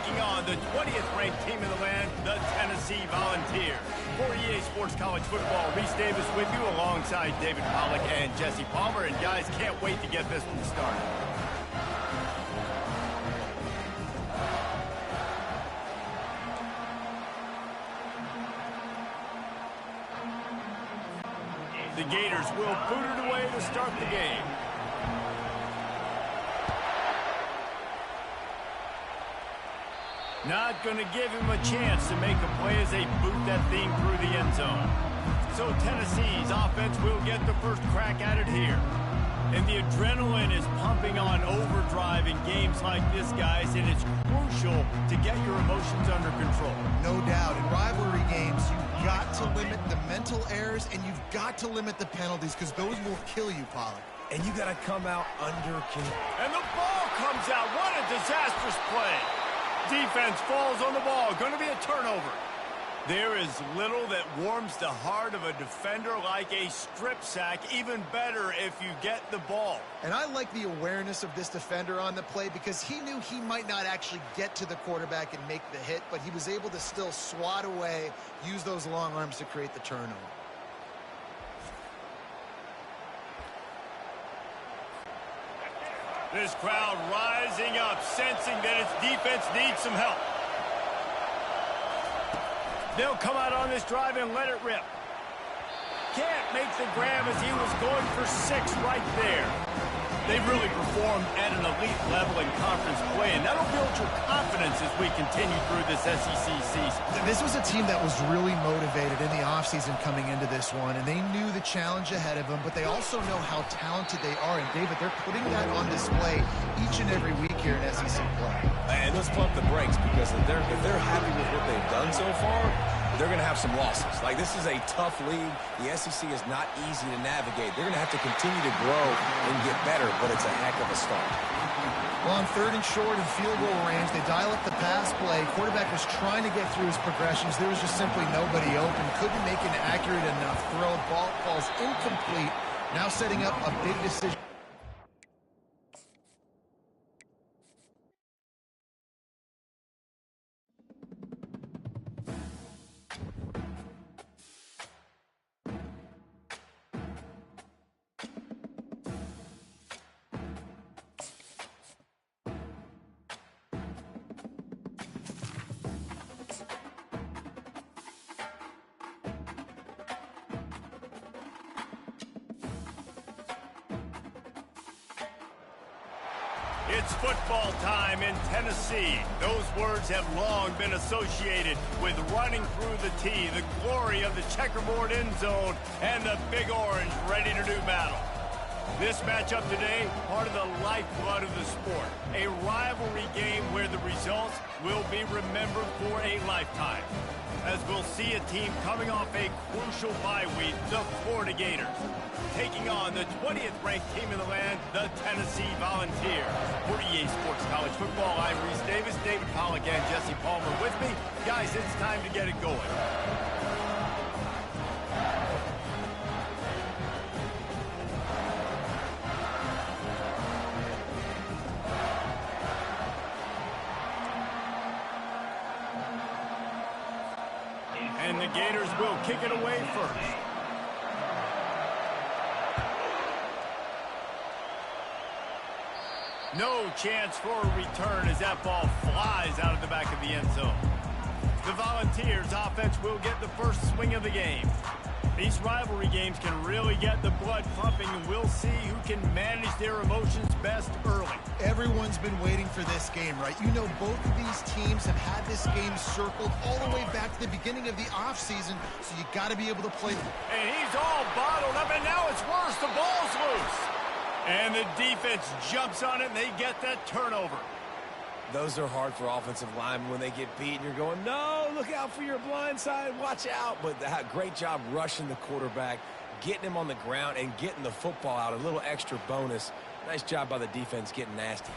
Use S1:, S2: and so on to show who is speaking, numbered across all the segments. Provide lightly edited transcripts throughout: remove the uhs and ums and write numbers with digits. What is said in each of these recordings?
S1: taking on the 20th ranked team in the land, the Tennessee Volunteers. For EA Sports College Football, Reese Davis with you alongside David Pollock and Jesse Palmer. And guys, can't wait to get this one started. The Gators will boot it away to start the game. Not going to give him a chance to make a play as they boot that thing through the end zone. So Tennessee's offense will get the first crack at it here. And the adrenaline is pumping on overdrive in games like this, guys, and it's crucial to get your emotions under control.
S2: No doubt. In rivalry games, you've got to limit the mental errors, and you've got to limit the penalties, because those will kill you, Pollock.
S3: And you got to come out under control.
S1: And the ball comes out. What a disastrous play. Defense falls on the ball. Going to be a turnover. There is little that warms the heart of a defender like a strip sack. Even better if you get the ball.
S2: And I like the awareness of this defender on the play, because he knew he might not actually get to the quarterback and make the hit, but he was able to still swat away, use those long arms to create the turnover.
S1: This crowd rising up, sensing that its defense needs some help. They'll come out on this drive and let it rip. Can't make the grab as he was going for 6 right there. They've really performed at an elite level in conference play, and that'll build your confidence as we continue through this SEC season.
S2: This was a team that was really motivated in the offseason coming into this one, and they knew the challenge ahead of them, but they also know how talented they are. And, David, they're putting that on display each and every week here in SEC play.
S3: And let's pump the brakes, because if they're happy with what they've done so far, they're going to have some losses. Like, this is a tough league. The SEC is not easy to navigate. They're going to have to continue to grow and get better, but it's a heck of a start.
S2: Well, on 3rd and short and field goal range, they dial up the pass play. Quarterback was trying to get through his progressions. There was just simply nobody open. Couldn't make an accurate enough throw. Ball falls incomplete. Now setting up a big decision.
S1: It's football time in Tennessee. Those words have long been associated with running through the tee, the glory of the checkerboard end zone, and the Big Orange ready to do battle. This matchup today, part of the lifeblood of the sport. A rivalry game where the results will be remembered for a lifetime. As we'll see a team coming off a crucial bye week, the Florida Gators, taking on the 20th ranked team in the land, the Tennessee Volunteers. For EA Sports College Football, I'm Reese Davis, David Pollock, and Jesse Palmer with me. Guys, it's time to get it going. And the Gators will kick it away first. No chance for a return as that ball flies out of the back of the end zone. The Volunteers offense will get the first swing of the game. These rivalry games can really get the blood pumping, and we'll see who can manage their emotions best early.
S2: Everyone's been waiting for this game, right? You know, both of these teams have had this game circled all the way back to the beginning of the offseason, so you got to be able to play them.
S1: And he's all bottled up, and now it's worse. The ball's loose. And the defense jumps on it, and they get that turnover.
S3: Those are hard for offensive linemen when they get beat, and you're going, no, look out for your blind side, watch out. But great job rushing the quarterback, getting him on the ground, and getting the football out. A little extra bonus. Nice job by the defense getting nasty.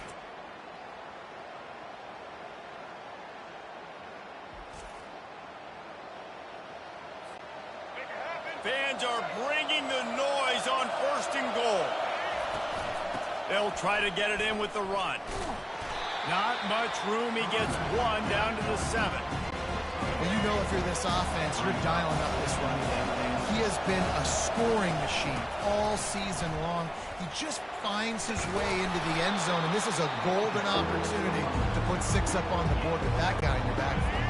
S1: Fans are bringing the noise on 1st and goal. They'll try to get it in with the run. Not much room. He gets one down to the 7.
S2: Well, you know if you're this offense, you're dialing up this running back, man. He has been a scoring machine all season long. He just finds his way into the end zone, and this is a golden opportunity to put 6 up on the board with that guy in your backfield.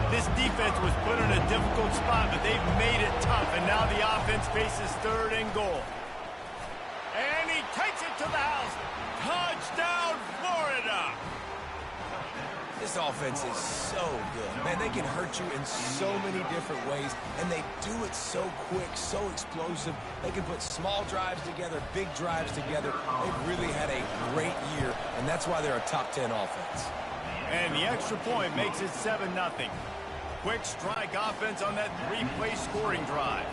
S1: This defense was put in a difficult spot, but they've made it tough, and now the offense faces 3rd and goal. And he takes it to the house. Touchdown, Florida!
S3: This offense is so good. Man, they can hurt you in so many different ways, and they do it so quick, so explosive. They can put small drives together, big drives together. They've really had a great year, and that's why they're a top 10 offense.
S1: And the extra point makes it 7-0. Quick strike offense on that 3-play scoring drive.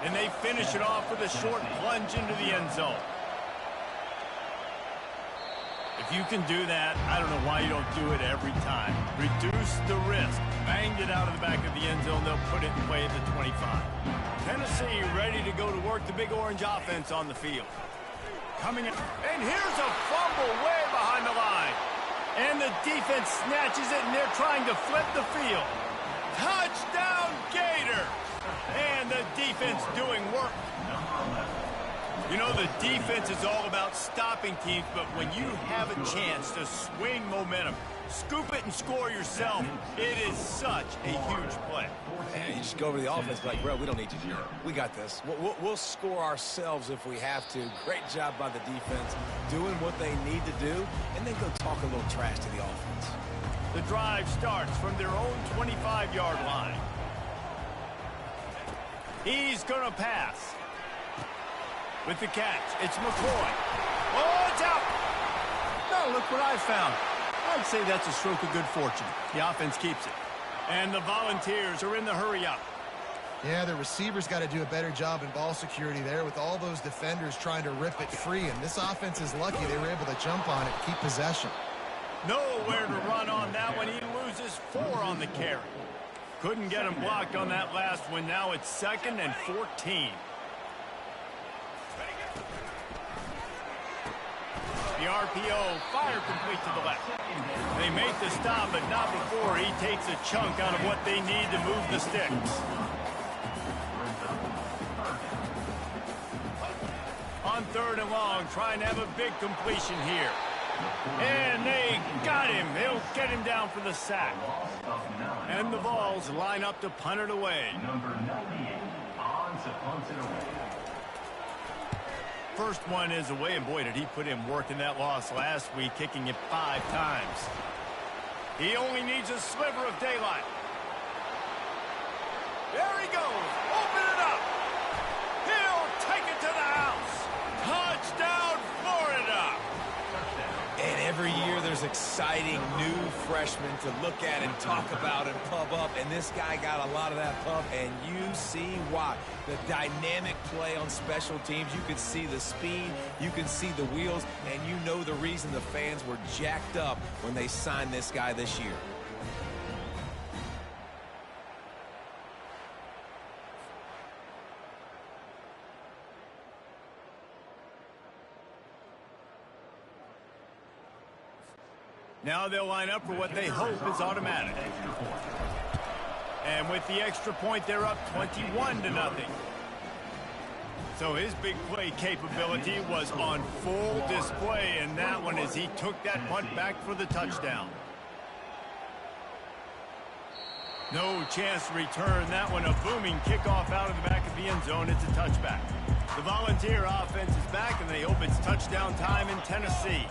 S1: And they finish it off with a short plunge into the end zone. If you can do that, I don't know why you don't do it every time. Reduce the risk. Banged it out of the back of the end zone. They'll put it in play at the 25. Tennessee ready to go to work the Big Orange offense on the field. Coming in. And here's a fumble way behind the line. And the defense snatches it, and they're trying to flip the field. Touchdown, Gator! And the defense doing work. You know, the defense is all about stopping teams, but when you have a chance to swing momentum, scoop it and score yourself, it is such a huge play.
S3: Man, you just go over to the offense like, bro, we don't need you here. We got this. We'll score ourselves if we have to. Great job by the defense, doing what they need to do, and then go talk a little trash to the offense.
S1: The drive starts from their own 25-yard line. He's going to pass. With the catch, it's McCoy. Oh, it's out. Now look what I found. I'd say that's a stroke of good fortune. The offense keeps it. And the Volunteers are in the hurry-up.
S2: Yeah, the receivers got to do a better job in ball security there with all those defenders trying to rip it free. And this offense is lucky they were able to jump on it, keep possession.
S1: Nowhere to run on that one. He loses 4 on the carry. Couldn't get him blocked on that last one. Now it's 2nd and 14. The RPO, fire complete to the left. They make the stop, but not before he takes a chunk out of what they need to move the sticks. On 3rd and long, trying to have a big completion here. And they got him. They'll get him down for the sack. And the Vols line up to punt it away.
S4: Number 98 on to punt it away.
S1: First one is away, and boy, did he put in work in that loss last week, kicking it 5 times. He only needs a sliver of daylight. There he goes. Open it up. He'll take it to the house. Touchdown, Florida.
S3: And every year there's exciting new freshmen to look at and talk about and pub up, and this guy got a lot of that pub, and you see why. The dynamic play on special teams, you can see the speed, you can see the wheels, and you know the reason the fans were jacked up when they signed this guy this year.
S1: Now they'll line up for what they hope is automatic. And with the extra point, they're up 21-0. So his big play capability was on full display in that one as he took that punt back for the touchdown. No chance to return that one. A booming kickoff out of the back of the end zone. It's a touchback. The Volunteer offense is back, and they hope it's touchdown time in Tennessee.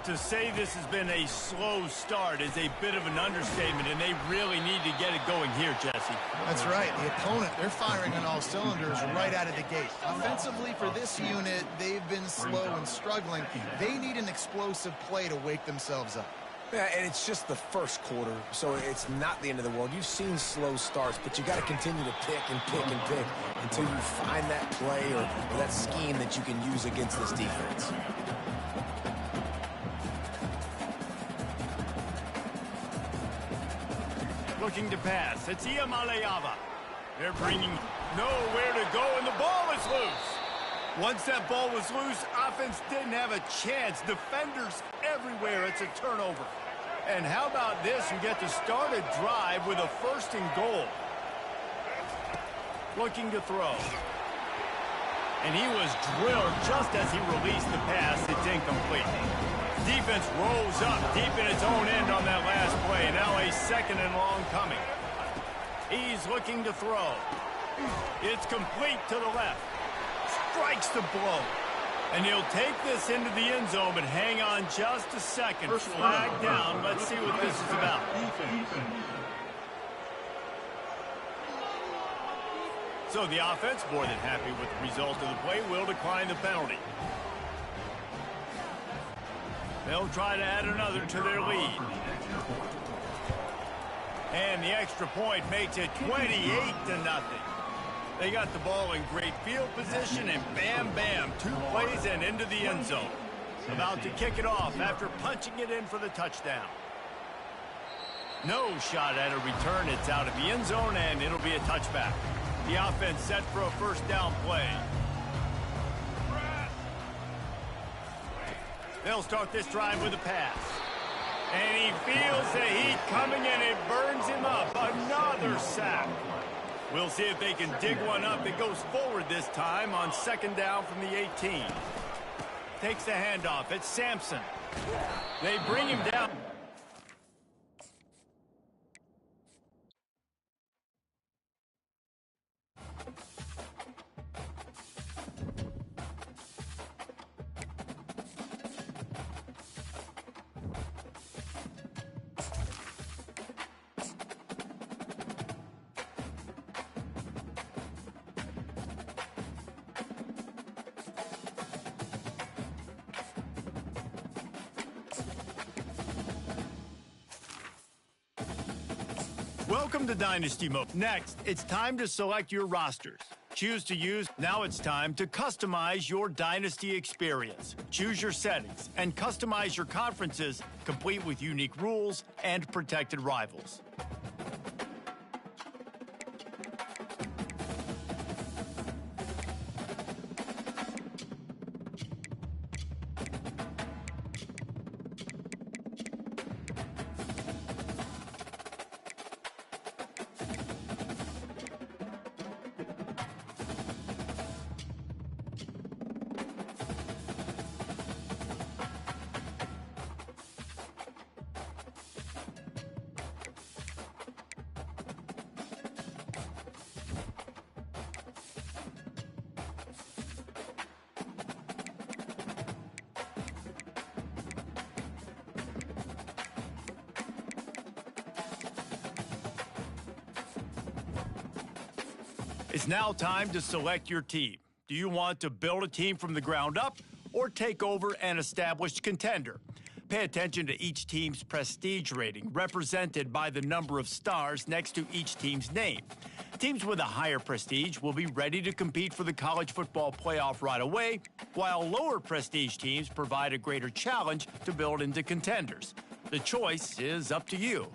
S1: To say this has been a slow start is a bit of an understatement, and they really need to get it going here, Jesse.
S2: That's right. The opponent, they're firing on all cylinders right out of the gate. Offensively for this unit, they've been slow and struggling. They need an explosive play to wake themselves up.
S3: Yeah, and it's just the first quarter, so it's not the end of the world. You've seen slow starts, but you got to continue to pick and pick and pick until you find that play or that scheme that you can use against this defense.
S1: Looking to pass. It's Iamaleava. They're bringing nowhere to go, and the ball is loose. Once that ball was loose, offense didn't have a chance. Defenders everywhere. It's a turnover. And how about this? You get to start a drive with a 1st and goal. Looking to throw. And he was drilled just as he released the pass. It's incomplete. Defense rolls up deep in its own end on that last play. Now a 2nd and long coming. He's looking to throw. It's complete to the left. Strikes the blow. And he'll take this into the end zone, but hang on just a second. Flag down. Let's see what this is about. So the offense, more than happy with the result of the play, will decline the penalty. They'll try to add another to their lead. And the extra point makes it 28-0. They got the ball in great field position, and bam, bam, 2 plays and into the end zone. About to kick it off after punching it in for the touchdown. No shot at a return. It's out of the end zone, and it'll be a touchback. The offense set for a 1st down play. They'll start this drive with a pass. And he feels the heat coming, and it burns him up. Another sack. We'll see if they can dig one up. It goes forward this time on 2nd down from the 18. Takes the handoff. It's Sampson. They bring him down. Welcome to Dynasty Mode. Next, it's time to select your rosters. Choose to use. Now it's time to customize your Dynasty experience. Choose your settings and customize your conferences, complete with unique rules and protected rivals. It's now time to select your team. Do you want to build a team from the ground up or take over an established contender? Pay attention to each team's prestige rating, represented by the number of stars next to each team's name. Teams with a higher prestige will be ready to compete for the college football playoff right away, while lower prestige teams provide a greater challenge to build into contenders. The choice is up to you.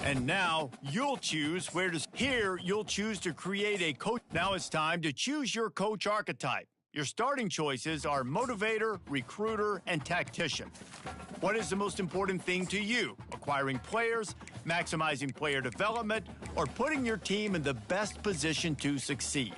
S1: And now you'll choose where to. Here, you'll choose to create a coach. Now it's time to choose your coach archetype. Your starting choices are motivator, recruiter, and tactician. What is the most important thing to you? Acquiring players, maximizing player development, or putting your team in the best position to succeed?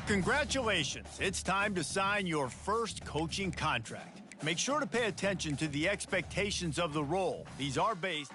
S1: Congratulations, it's time to sign your first coaching contract. Make sure to pay attention to the expectations of the role. These are based...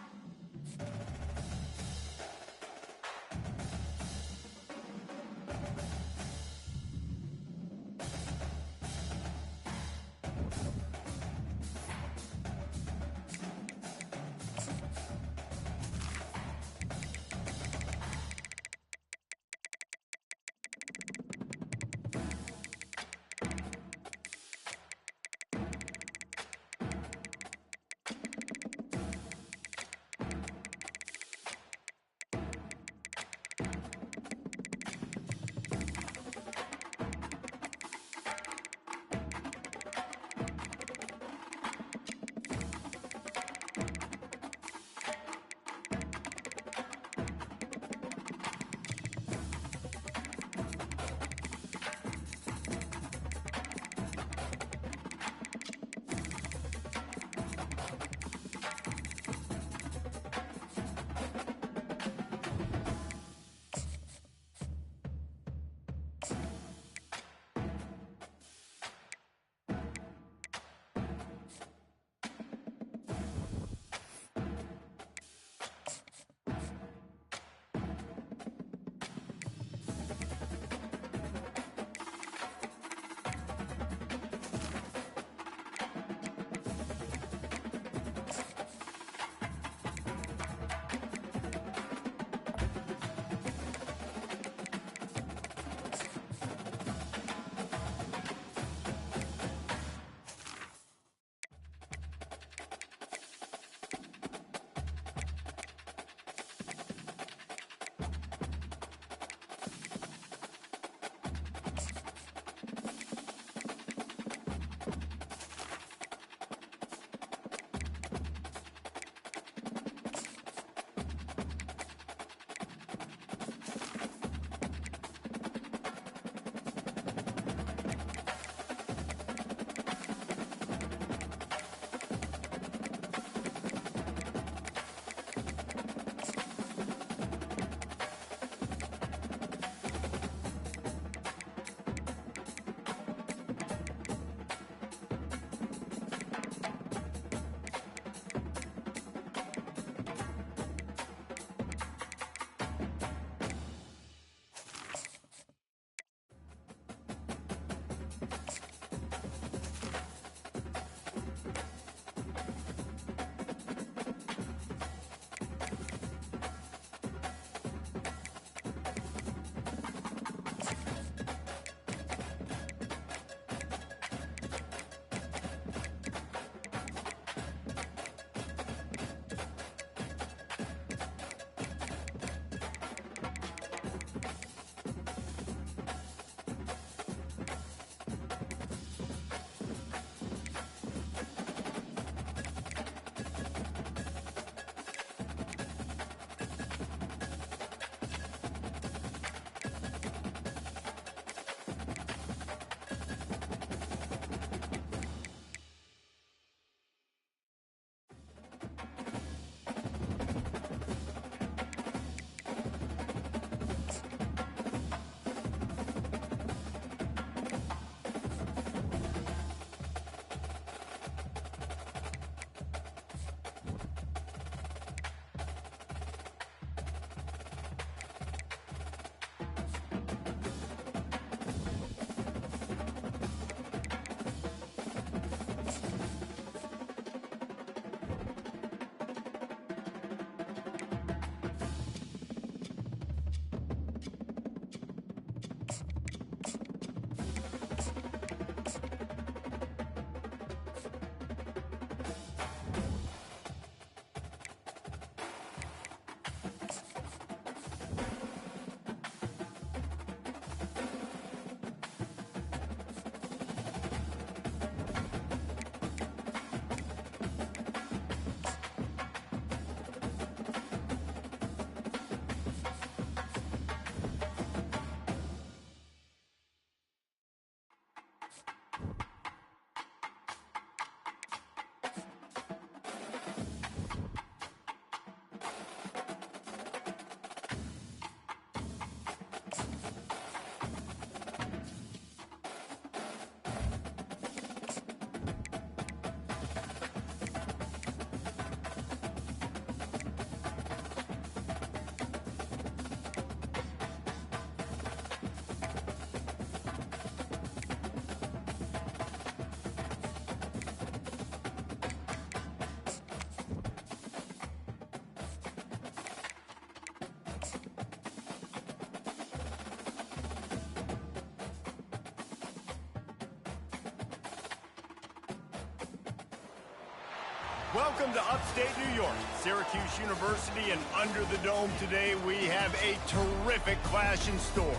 S1: Welcome to upstate New York, Syracuse University, and under the dome today we have a terrific clash in store.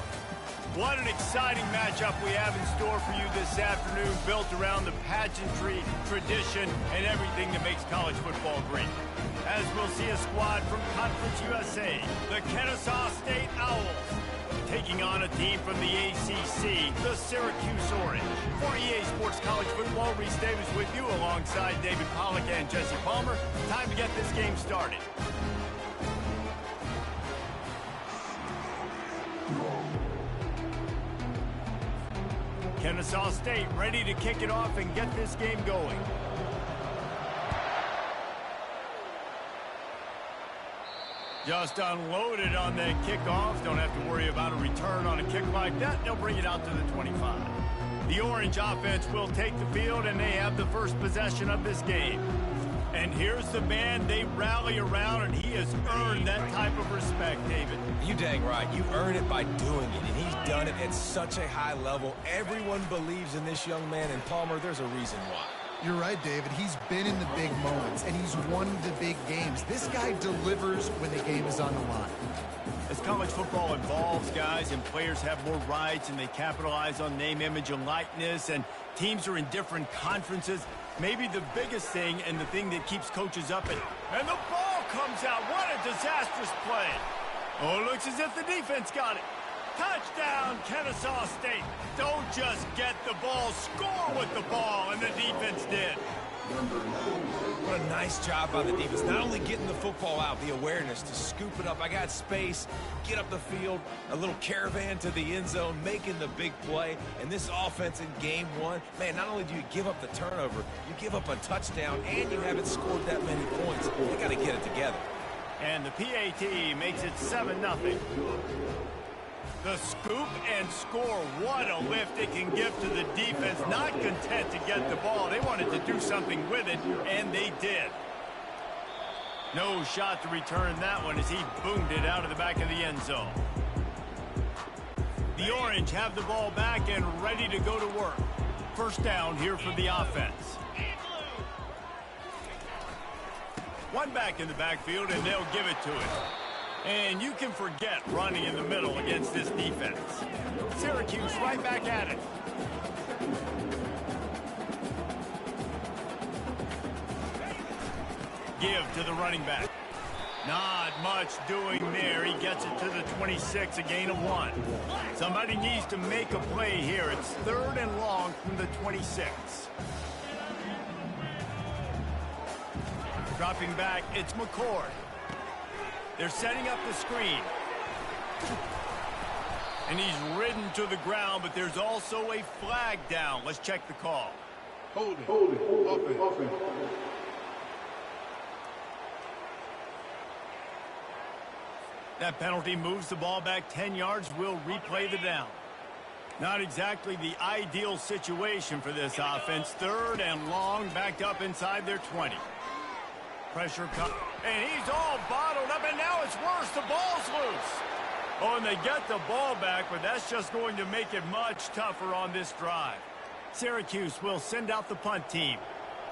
S1: What an exciting matchup we have in store for you this afternoon, built around the pageantry, tradition, and everything that makes college football great. As we'll see a squad from Conference USA, the Kennesaw State Owls, taking on a team from the ACC, the Syracuse Orange. For EA Sports College Football, Reese Davis with you alongside David Pollack and Jesse Palmer. Time to get this game started. Kennesaw State ready to kick it off and get this game going. Just unloaded on that kickoff. Don't have to worry about a return on a kick like that. They'll bring it out to the 25. The Orange offense will take the field, and they have the first possession of this game. And here's the man they rally around, and he has earned that type of respect, David.
S3: You dang right. You earn it by doing it, and he's done it at such a high level. Everyone believes in this young man, and Palmer, there's a reason why.
S2: You're right, David. He's been in the big moments, and he's won the big games. This guy delivers when the game is on the line.
S1: As college football evolves, guys, and players have more rights, and they capitalize on name, image, and likeness, and teams are in different conferences, maybe the biggest thing and the thing that keeps coaches up and the ball comes out. What a disastrous play. Oh, it looks as if the defense got it. Touchdown, Kennesaw State. Don't just get the ball, score with the ball, and the defense did.
S3: What a nice job by the defense. Not only getting the football out, the awareness to scoop it up. I got space, get up the field, a little caravan to the end zone, making the big play. And this offense in game one, man, not only do you give up the turnover, you give up a touchdown, and you haven't scored that many points. They got to get it together.
S1: And the PAT makes it 7-0. The scoop and score, what a lift it can give to the defense. Not content to get the ball. They wanted to do something with it, and they did. No shot to return that one as he boomed it out of the back of the end zone. The Orange have the ball back and ready to go to work. First down here for the offense. One back in the backfield, and they'll give it to it. And you can forget running in the middle against this defense. Syracuse right back at it. Give to the running back. Not much doing there. He gets it to the 26, a gain of 1. Somebody needs to make a play here. It's 3rd and long from the 26. Dropping back, it's McCord. They're setting up the screen. And he's ridden to the ground, but there's also a flag down. Let's check the call.
S5: Hold it. Offense.
S1: That penalty moves the ball back 10 yards. We'll replay the down. Not exactly the ideal situation for this offense. 3rd and long, backed up inside their 20. Pressure comes, and he's all bottled up, and now it's worse. The ball's loose. Oh, and they get the ball back, but that's just going to make it much tougher on this drive. Syracuse will send out the punt team.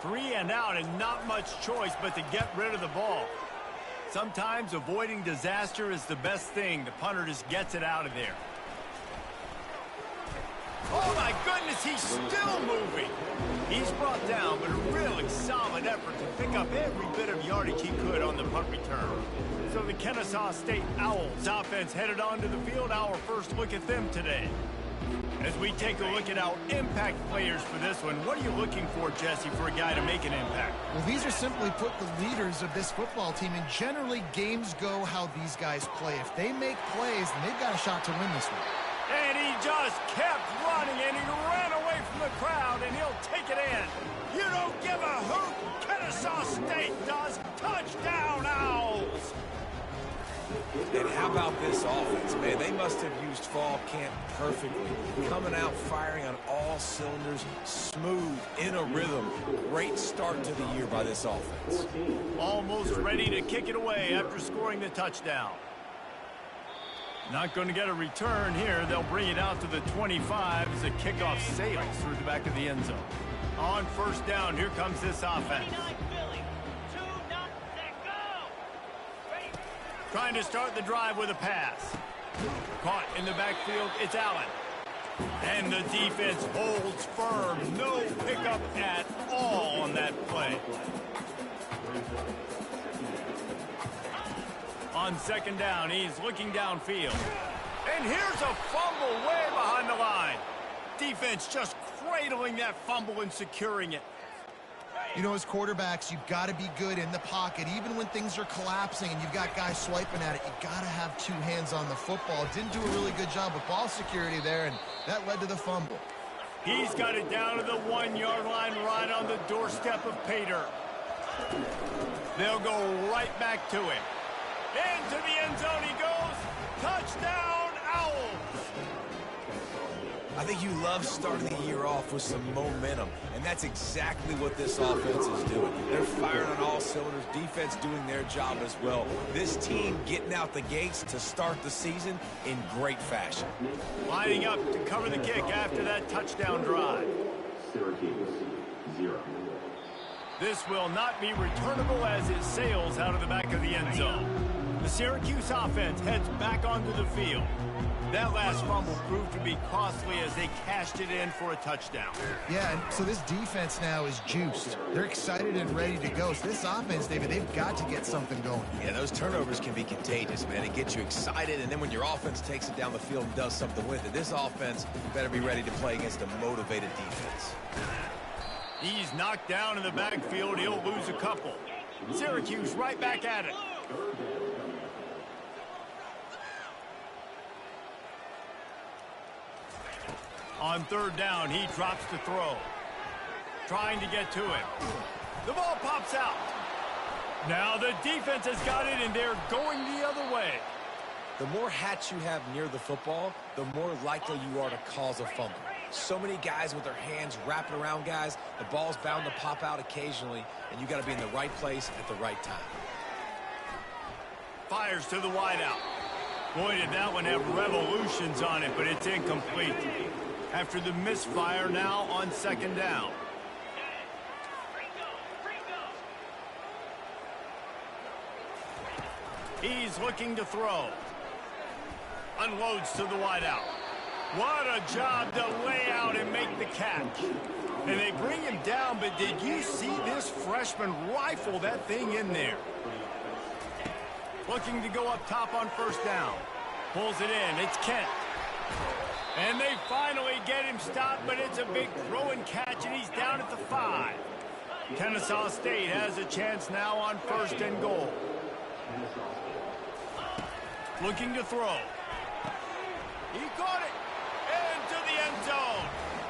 S1: 3 and out, and not much choice but to get rid of the ball. Sometimes avoiding disaster is the best thing. The punter just gets it out of there. Oh, my goodness, he's still moving. He's brought down, but a really solid effort to pick up every bit of yardage he could on the punt return. So the Kennesaw State Owls offense headed onto the field. Our first look at them today. As we take a look at our impact players for this one, what are you looking for, Jesse, for a guy to make an impact?
S2: Well, these are simply put the leaders of this football team, and generally games go how these guys play. If they make plays, then they've got a shot to win this one.
S1: And he just kept running, and he ran away from the crowd, and he'll take it in. You don't give a hoot. Kennesaw State does. Touchdown, Owls.
S3: And how about this offense, man? They must have used fall camp perfectly. Coming out firing on all cylinders, smooth, in a rhythm. Great start to the year by this offense.
S1: Almost ready to kick it away after scoring the touchdown. Not going to get a return here. They'll bring it out to the 25 as the kickoff sails through the back of the end zone. On first down, here comes this offense. Trying to start the drive with a pass. Caught in the backfield, it's Allen. And the defense holds firm. No pickup at all on that play. On second down, he's looking downfield. And here's a fumble way behind the line. Defense just cradling that fumble and securing it.
S2: You know, as quarterbacks, you've got to be good in the pocket. Even when things are collapsing and you've got guys swiping at it, you've got to have two hands on the football. Didn't do a really good job with ball security there, and that led to the fumble.
S1: He's got it down to the 1-yard line right on the doorstep of Pater. They'll go right back to him. Into the end zone he goes. Touchdown, Owls.
S3: I think you love starting the year off with some momentum, and that's exactly what this offense is doing. They're firing on all cylinders, defense doing their job as well. This team getting out the gates to start the season in great fashion.
S1: Lining up to cover the kick after that touchdown drive.
S4: Syracuse, 0.
S1: This will not be returnable as it sails out of the back of the end zone. The Syracuse offense heads back onto the field. That last fumble proved to be costly as they cashed it in for a touchdown.
S2: Yeah, and so this defense now is juiced. They're excited and ready to go. So this offense, David, they've got to get something going.
S3: Yeah, those turnovers can be contagious, man. It gets you excited, and then when your offense takes it down the field and does something with it, this offense better be ready to play against a motivated defense.
S1: He's knocked down in the backfield. He'll lose a couple. Syracuse right back at it. On third down, he drops to throw. Trying to get to him. The ball pops out. Now the defense has got it, and they're going the other way.
S3: The more hats you have near the football, the more likely you are to cause a fumble. So many guys with their hands wrapping around guys, the ball's bound to pop out occasionally, and you got to be in the right place at the right time.
S1: Fires to the wideout. Boy, did that one have revolutions on it, but it's incomplete. After the misfire, now on second down. He's looking to throw. Unloads to the wideout. What a job to lay out and make the catch. And they bring him down, but did you see this freshman rifle that thing in there? Looking to go up top on first down. Pulls it in. It's Kent. And they finally get him stopped, but it's a big throw and catch, and he's down at the 5. Kennesaw State has a chance now on first and goal. Looking to throw. He caught it. Into the end zone.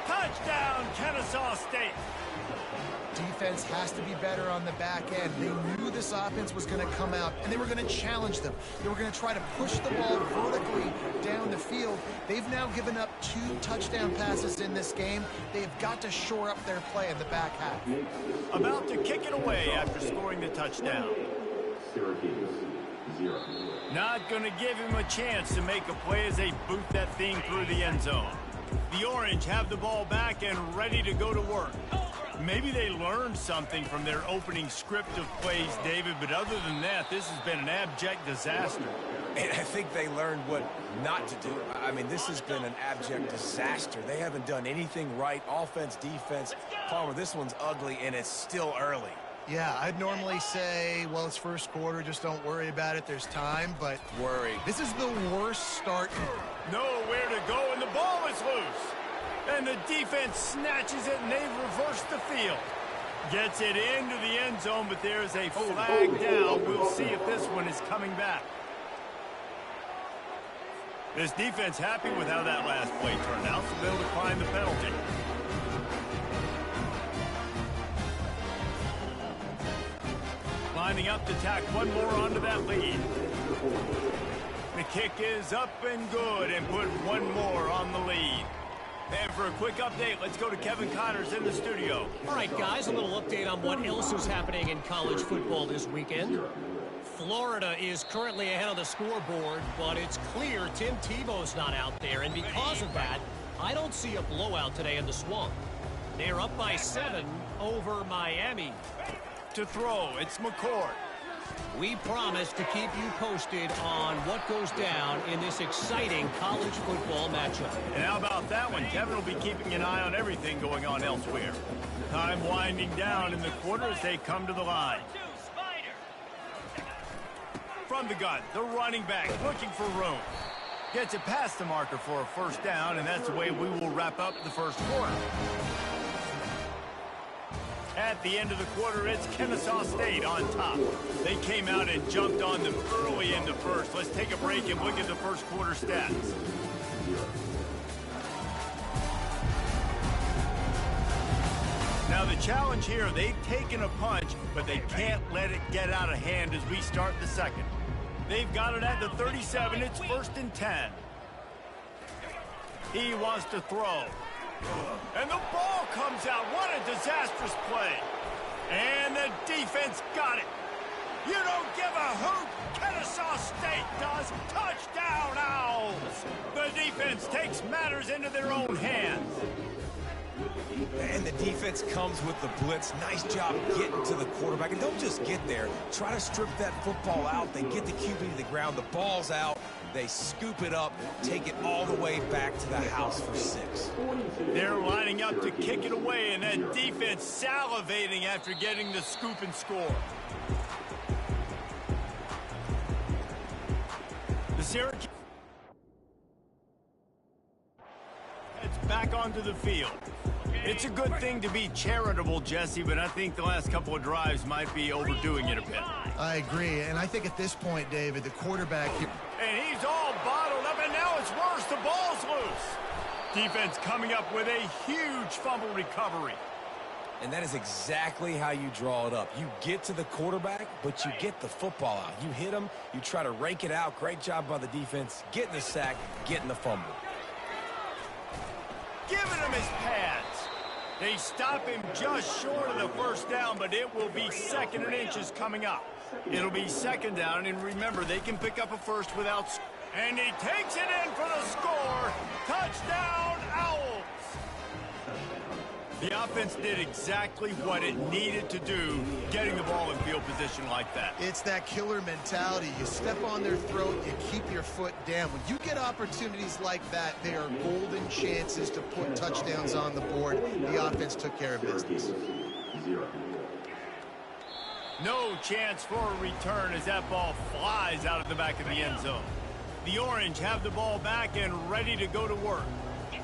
S1: Touchdown, Kennesaw State.
S2: Defense has to be better on the back end. They knew this offense was going to come out, and they were going to challenge them. They were going to try to push the ball vertically down the field. They've now given up 2 touchdown passes in this game. They've got to shore up their play in the back half.
S1: About to kick it away after scoring the touchdown.
S4: Syracuse, 0.
S1: Not going to give him a chance to make a play as they boot that thing through the end zone. The Orange have the ball back and ready to go to work. Maybe they learned something from their opening script of plays, David, but other than that, this has been an abject disaster.
S3: And I think they learned what not to do. I mean, this has been an abject disaster. They haven't done anything right. Offense, defense. Palmer, this one's ugly, and it's still early.
S2: Yeah, I'd normally say, well, it's first quarter, just don't worry about it, there's time, but
S3: Worry.
S2: this is the worst start.
S1: Nowhere to go, and the ball is loose. And the defense snatches it, and they've reversed the field. Gets it into the end zone, but there's a flag down. We'll see if this one is coming back. This defense happy with how that last play turned out, so they'll decline the penalty. Lining up to tack one more onto that lead. The kick is up and good, and put one more on the lead. And for a quick update, let's go to Kevin Connors in the studio.
S6: All right, guys, a little update on what else is happening in college football this weekend. Florida is currently ahead of the scoreboard, but it's clear Tim Tebow's not out there, and because of that, I don't see a blowout today in the Swamp. They're up by 7 over Miami.
S1: To throw, it's McCord.
S6: We promise to keep you posted on what goes down in this exciting college football matchup.
S1: And how about that one? Kevin will be keeping an eye on everything going on elsewhere. Time winding down in the quarter as they come to the line. From the gun, the running back looking for room. Gets it past the marker for a first down, and that's the way we will wrap up the first quarter. At the end of the quarter, it's Kennesaw State on top. They came out and jumped on them early in the first. Let's take a break and look at the first quarter stats. Now the challenge here, they've taken a punch, but they can't let it get out of hand as we start the second. They've got it at the 37. It's 1st and 10. He wants to throw. And the ball comes out. What a disastrous play. And the defense got it. You don't give a hoot. Kennesaw State does. Touchdown, Owls. The defense takes matters into their own hands.
S3: And the defense comes with the blitz. Nice job getting to the quarterback. And don't just get there. Try to strip that football out. They get the QB to the ground. The ball's out. They scoop it up, take it all the way back to the house for 6.
S1: They're lining up to kick it away, and that defense salivating after getting the scoop and score. The Syracuse heads back onto the field. It's a good thing to be charitable, Jesse, but I think the last couple of drives might be overdoing it a bit.
S2: I agree, and I think at this point, David, the quarterback here...
S1: And he's all bottled up, and now it's worse. The ball's loose. Defense coming up with a huge fumble recovery.
S3: And that is exactly how you draw it up. You get to the quarterback, but you get the football out. You hit him, you try to rake it out. Great job by the defense. Getting the sack, getting the fumble.
S1: Giving him his pads. They stop him just short of the first down, but it will be 2nd and inches coming up. It'll be 2nd down, and remember, they can pick up a first without... And he takes it in for the score. Touchdown, Owls. The offense did exactly what it needed to do, getting the ball in field position like that.
S2: It's that killer mentality. You step on their throat, you keep your foot down. When you get opportunities like that, they are golden chances to put touchdowns on the board. The offense took care of business.
S1: No chance for a return as that ball flies out of the back of the end zone. The Orange have the ball back and ready to go to work.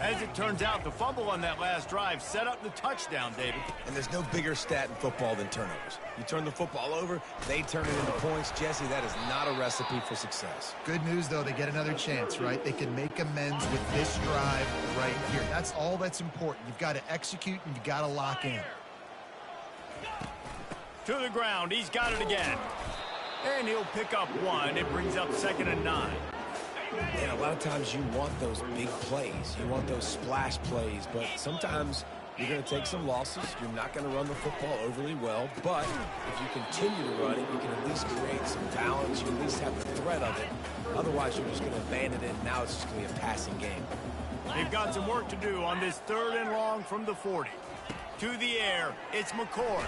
S1: As it turns out, the fumble on that last drive set up the touchdown, David.
S3: And there's no bigger stat in football than turnovers. You turn the football over, they turn it into points. Jesse, that is not a recipe for success.
S2: Good news, though, they get another chance, right? They can make amends with this drive right here. That's all that's important. You've got to execute and you've got to lock in.
S1: To the ground, he's got it again. And he'll pick up 1. It brings up 2nd and 9.
S3: And a lot of times you want those big plays. You want those splash plays, but sometimes you're going to take some losses. You're not going to run the football overly well, but if you continue to run it, you can at least create some balance. You at least have the threat of it. Otherwise, you're just going to abandon it, and now it's just going to be a passing game.
S1: They've got some work to do on this 3rd and long from the 40. To the air, it's McCord.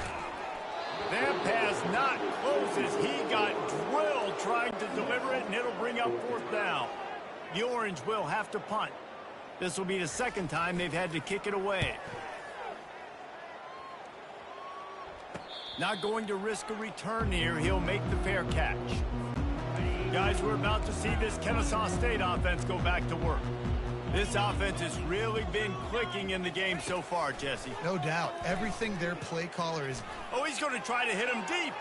S1: That pass not close as he got drilled trying to deliver it, and it'll bring up 4th down. The Orange will have to punt. This will be the 2nd time they've had to kick it away. Not going to risk a return here. He'll make the fair catch. Guys, we're about to see this Kennesaw State offense go back to work. This offense has really been clicking in the game so far, Jesse.
S2: No doubt. Everything their play caller is...
S1: Oh, he's going to try to hit him deep.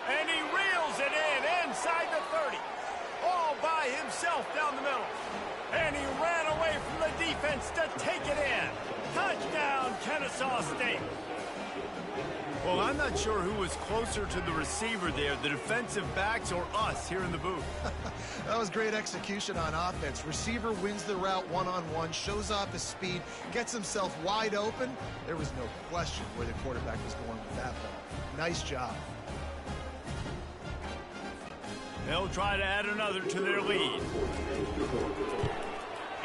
S1: And he reels it in inside the 30. All by himself down the middle. And he ran away from the defense to take it in. Touchdown, Kennesaw State. Well, I'm not sure who was closer to the receiver there, the defensive backs or us here in the booth.
S2: That was great execution on offense. Receiver wins the route one-on-one, shows off his speed, gets himself wide open. There was no question where the quarterback was going with that ball. Nice job.
S1: They'll try to add another to their lead.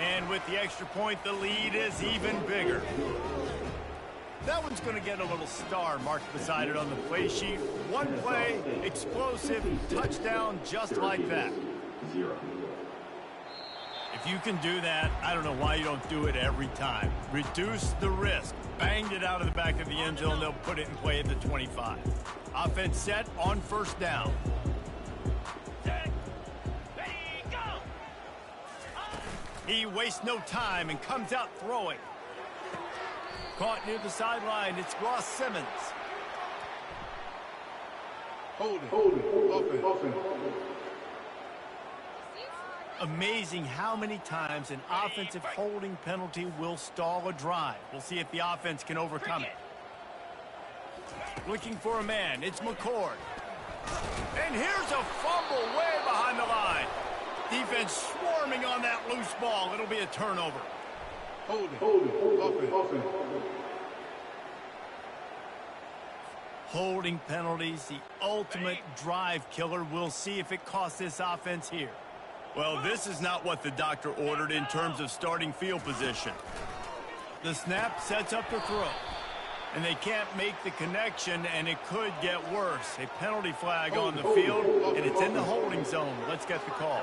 S1: And with the extra point, the lead is even bigger. That one's going to get a little star marked beside it on the play sheet. One play, explosive, touchdown, just like that.
S4: 0.
S1: If you can do that, I don't know why you don't do it every time. Reduce the risk. Banged it out of the back of the end zone. They'll put it in play at the 25. Offense set on first down. He wastes no time and comes out throwing. Caught near the sideline. It's Ross Simmons.
S5: Hold it. Offense.
S1: Amazing how many times an offensive holding penalty will stall a drive. We'll see if the offense can overcome it. Looking for a man. It's McCord. And here's a fumble way behind the line. Defense swarming on that loose ball. It'll be a turnover.
S5: Hold it. Offense.
S1: Holding penalties, the ultimate drive killer. We'll see if it costs this offense here. Well, this is not what the doctor ordered in terms of starting field position. The snap sets up the throw. And they can't make the connection, and it could get worse. A penalty flag on the field, and it's in the holding zone. Let's get the call.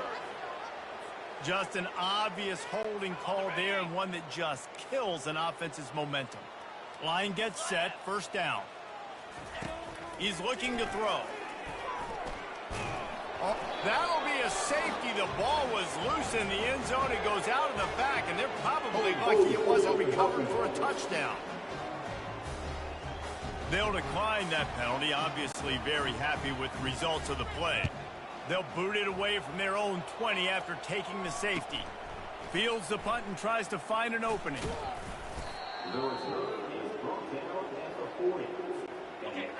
S1: Just an obvious holding call there, and one that just kills an offense's momentum. Line gets set, first down. He's looking to throw. Oh, that'll be a safety. The ball was loose in the end zone. It goes out of the back, and they're probably lucky it wasn't recovered for a touchdown. They'll decline that penalty, obviously very happy with the results of the play. They'll boot it away from their own 20 after taking the safety. Fields the punt and tries to find an opening.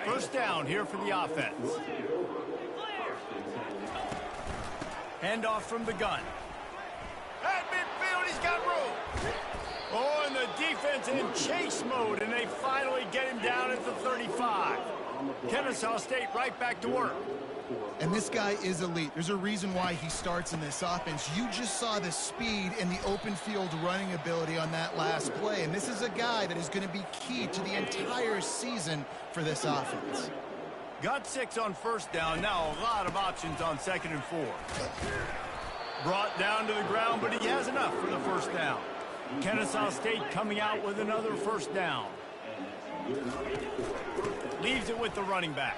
S1: First down here for the offense. Handoff from the gun. At midfield, he's got room. Oh, and the defense in chase mode, and they finally get him down at the 35. Kennesaw State right back to work.
S2: And this guy is elite. There's a reason why he starts in this offense. You just saw the speed and the open field running ability on that last play. And this is a guy that is going to be key to the entire season for this offense.
S1: Got 6 on first down. Now a lot of options on 2nd and 4. Brought down to the ground, but he has enough for the first down. Kennesaw State coming out with another first down. Leaves it with the running back.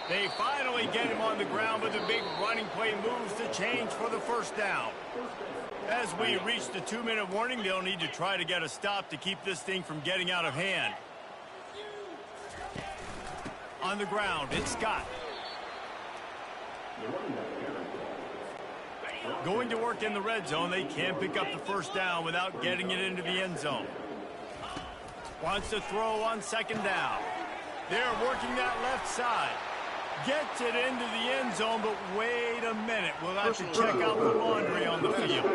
S1: They finally get him on the ground, but the big running play moves the change for the first down. As we reach the 2-minute warning, they'll need to try to get a stop to keep this thing from getting out of hand. On the ground, it's Scott. Going to work in the red zone, they can't pick up the first down without getting it into the end zone. Wants to throw on 2nd down. They're working that left side. Gets it into the end zone, but wait a minute. We'll have to check out the laundry on the field.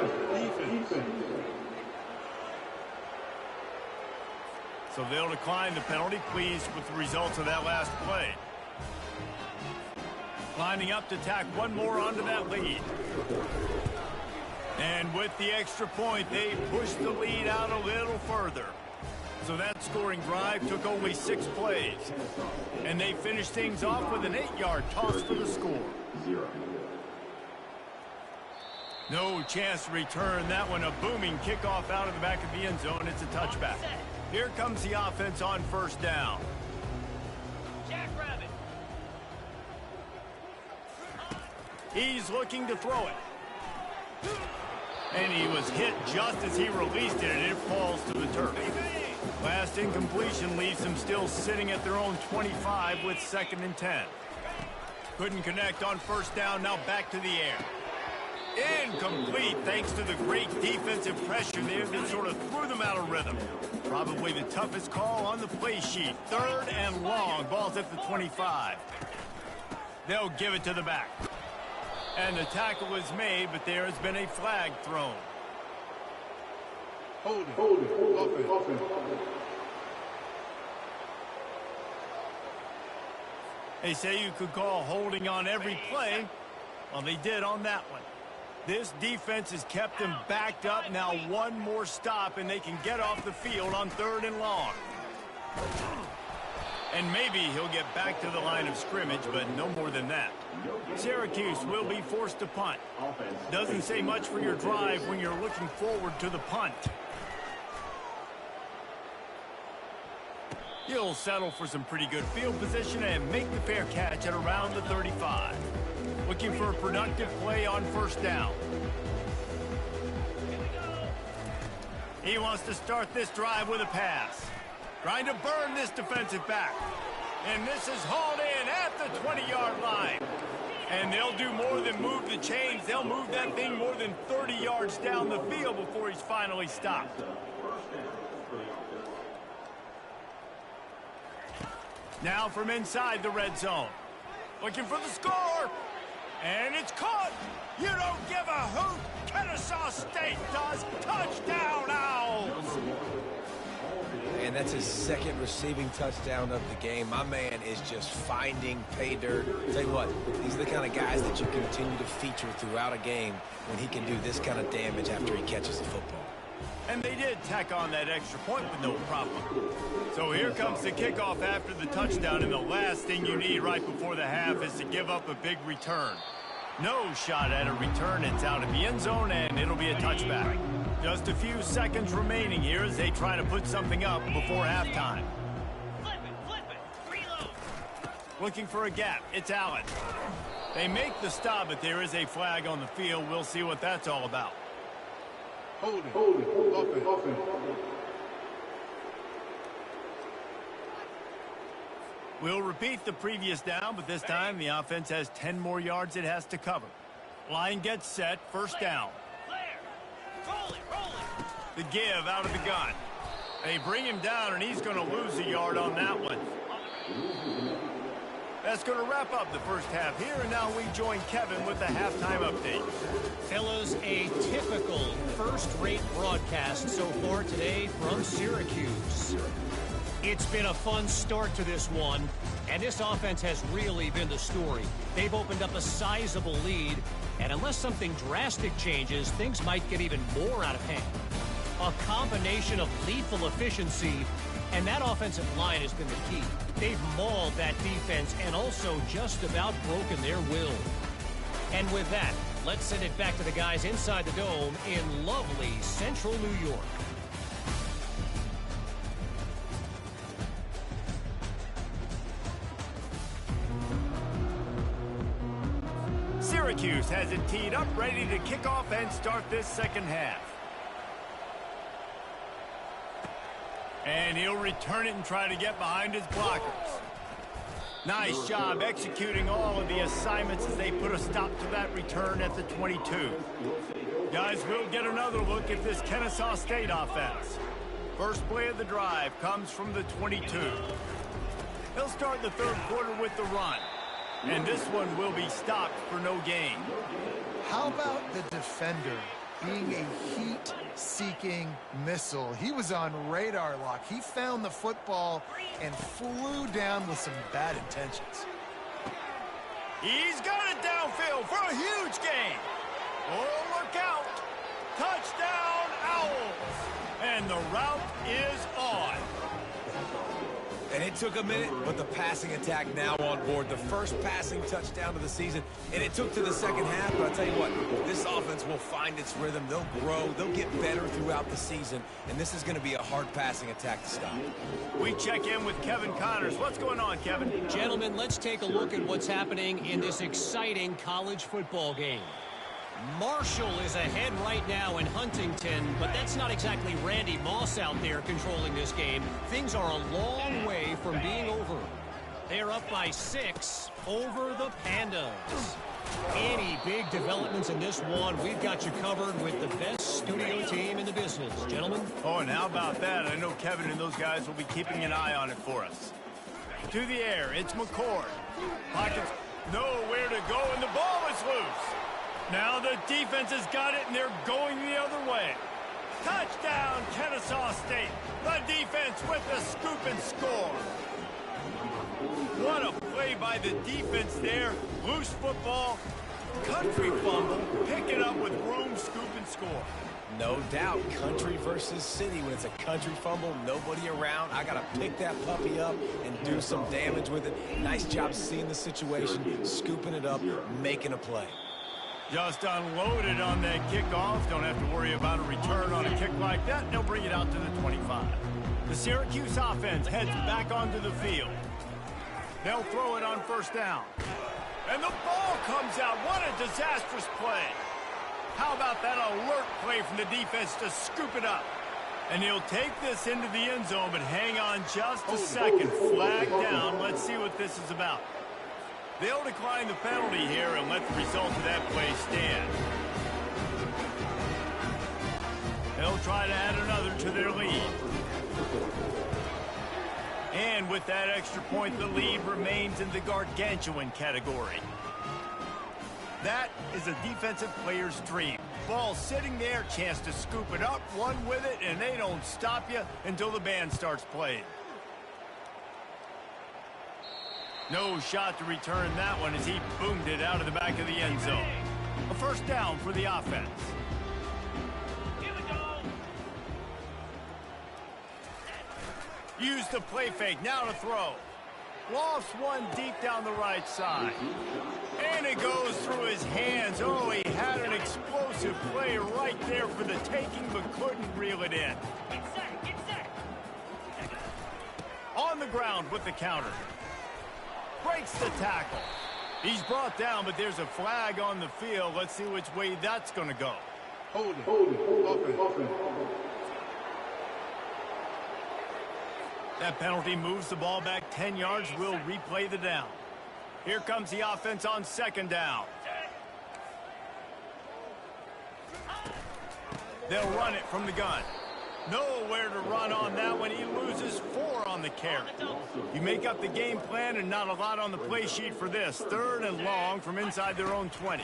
S1: So they'll decline the penalty, pleased with the results of that last play. Lining up to tack one more onto that lead. And with the extra point, they push the lead out a little further. So that scoring drive took only 6 plays. And they finished things off with an 8-yard toss for the score.
S4: 0.
S1: No chance to return that one. A booming kickoff out of the back of the end zone. It's a touchback. Here comes the offense on first down. He's looking to throw it. And he was hit just as he released it, and it falls to the turf. Last incompletion leaves them still sitting at their own 25 with 2nd and 10. Couldn't connect on first down, now back to the air. Incomplete thanks to the great defensive pressure there that sort of threw them out of rhythm. Probably the toughest call on the play sheet. 3rd and long, ball's at the 25. They'll give it to the back. And the tackle is made, but there has been a flag thrown.
S5: Hold it. Offense.
S1: They say you could call holding on every play. Well, they did on that one. This defense has kept them backed up. Now one more stop, and they can get off the field on 3rd and long. And maybe he'll get back to the line of scrimmage, but no more than that. Syracuse will be forced to punt. Doesn't say much for your drive when you're looking forward to the punt. He'll settle for some pretty good field position and make the fair catch at around the 35. Looking for a productive play on 1st down. He wants to start this drive with a pass. Trying to burn this defensive back. And this is hauled in at the 20-yard line. And they'll do more than move the chains. They'll move that thing more than 30 yards down the field before he's finally stopped. Now from inside the red zone. Looking for the score. And it's caught. You don't give a hoot. Kennesaw State does. Touchdown, Owls.
S3: And that's his 2nd receiving touchdown of the game. My man is just finding pay dirt. Tell you what, these are the kind of guys that you continue to feature throughout a game when he can do this kind of damage after he catches the football.
S1: And they did tack on that extra point with no problem. So here comes the kickoff after the touchdown, and the last thing you need right before the half is to give up a big return. No shot at a return. It's out of the end zone, and it'll be a touchback. Just a few seconds remaining here as they try to put something up before halftime.
S6: Flip it, reload.
S1: Looking for a gap. It's Allen. They make the stop, but there is a flag on the field. We'll see what that's all about.
S5: Holding. Offense.
S1: We'll repeat the previous down, but this time the offense has 10 more yards it has to cover. Line gets set. 1st down.
S6: Roll it.
S1: The give out of the gun. They bring him down, and he's going to lose a yard on that one. That's going to wrap up the first half here, and now we join Kevin with the halftime update.
S6: Fellas, a typical first-rate broadcast so far today from Syracuse. It's been a fun start to this one, and this offense has really been the story. They've opened up a sizable lead, and unless something drastic changes, things might get even more out of hand. A combination of lethal efficiency, and that offensive line has been the key. They've mauled that defense and also just about broken their will. And with that, let's send it back to the guys inside the dome in lovely central New York.
S1: Syracuse has it teed up, ready to kick off and start this second half. And he'll return it and try to get behind his blockers. Nice job executing all of the assignments as they put a stop to that return at the 22. Guys, we'll get another look at this Kennesaw State offense. First play of the drive comes from the 22. He'll start the 3rd quarter with the run. And this one will be stopped for no gain.
S2: How about the defender being a heat-seeking missile? He was on radar lock. He found the football and flew down with some bad intentions.
S1: He's got it downfield for a huge gain. Oh, look out. Touchdown, Owls. And the route is on.
S3: And it took a minute, but the passing attack now on board. The first passing touchdown of the season, and it took to the second half. But I'll tell you what, this offense will find its rhythm. They'll grow. They'll get better throughout the season, and this is going to be a hard passing attack to stop.
S1: We check in with Kevin Connors. What's going on, Kevin?
S6: Gentlemen, let's take a look at what's happening in this exciting college football game. Marshall is ahead right now in Huntington, but that's not exactly Randy Moss out there controlling this game. Things are a long way from being over. They're up by 6 over the Pandas. Any big developments in this one, we've got you covered with the best studio team in the business. Gentlemen?
S1: Oh, and how about that? I know Kevin and those guys will be keeping an eye on it for us. To the air, it's McCord. Pockets nowhere to go, and the ball is loose. Now the defense has got it, and they're going the other way. Touchdown, Kennesaw State. The defense with the scoop and score. What a play by the defense there. Loose football. Country fumble, pick it up with room, scoop, and score.
S3: No doubt, country versus city. When it's a country fumble, nobody around. I got to pick that puppy up and do some damage with it. Nice job seeing the situation, scooping it up, making a play.
S1: Just unloaded on that kickoff. Don't have to worry about a return on a kick like that. They'll bring it out to the 25. The Syracuse offense heads back onto the field. They'll throw it on first down. And the ball comes out. What a disastrous play. How about that alert play from the defense to scoop it up? And he'll take this into the end zone, but hang on just a second. Flag down. Let's see what this is about. They'll decline the penalty here and let the result of that play stand. They'll try to add another to their lead. And with that extra point, the lead remains in the gargantuan category. That is a defensive player's dream. Ball sitting there, chance to scoop it up, run with it, and they don't stop you until the band starts playing. No shot to return that one as he boomed it out of the back of the end zone. A first down for the offense.
S6: Here we go.
S1: Use the play fake, now to throw. Lofts one deep down the right side. And it goes through his hands. Oh, he had an explosive play right there for the taking, but couldn't reel it in.
S6: Get set, get set.
S1: On the ground with the counter. Breaks the tackle. He's brought down, but there's a flag on the field. Let's see which way that's going to go.
S5: Hold it. Offense.
S1: That penalty moves the ball back 10 yards. We'll replay the down. Here comes the offense on second down. They'll run it from the gun. Nowhere to run on that one. He loses 4 on the carry. You make up the game plan and not a lot on the play sheet for this. Third and long from inside their own 20.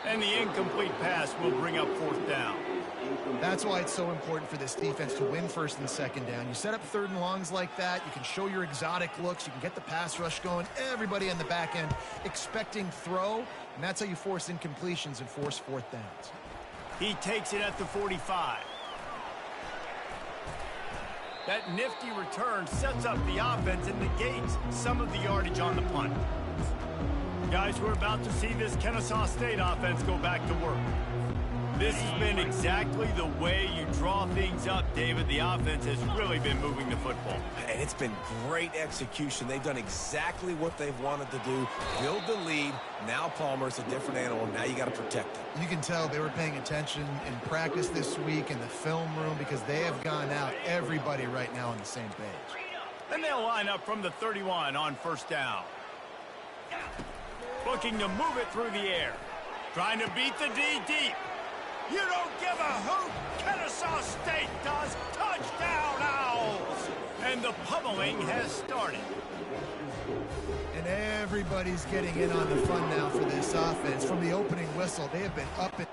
S1: And the incomplete pass will bring up fourth down.
S2: That's why it's so important for this defense to win first and second down. You set up third and longs like that, you can show your exotic looks, you can get the pass rush going, everybody on the back end expecting throw, and that's how you force incompletions and force fourth downs.
S1: He takes it at the 45. That nifty return sets up the offense and negates some of the yardage on the punt. Guys, we're about to see this Kennesaw State offense go back to work. This has been exactly the way you draw things up, David. The offense has really been moving the football.
S3: And it's been great execution. They've done exactly what they've wanted to do. Build the lead. Now Palmer's a different animal. Now you got to protect him.
S2: You can tell they were paying attention in practice this week in the film room because they have gone out, everybody right now on the same page.
S1: And they'll line up from the 31 on first down. Looking to move it through the air. Trying to beat the D deep. You don't give a hoot. Kennesaw State does. Touchdown, Owls. And the pummeling has started.
S2: And everybody's getting in on the fun now for this offense. From the opening whistle, they have been up and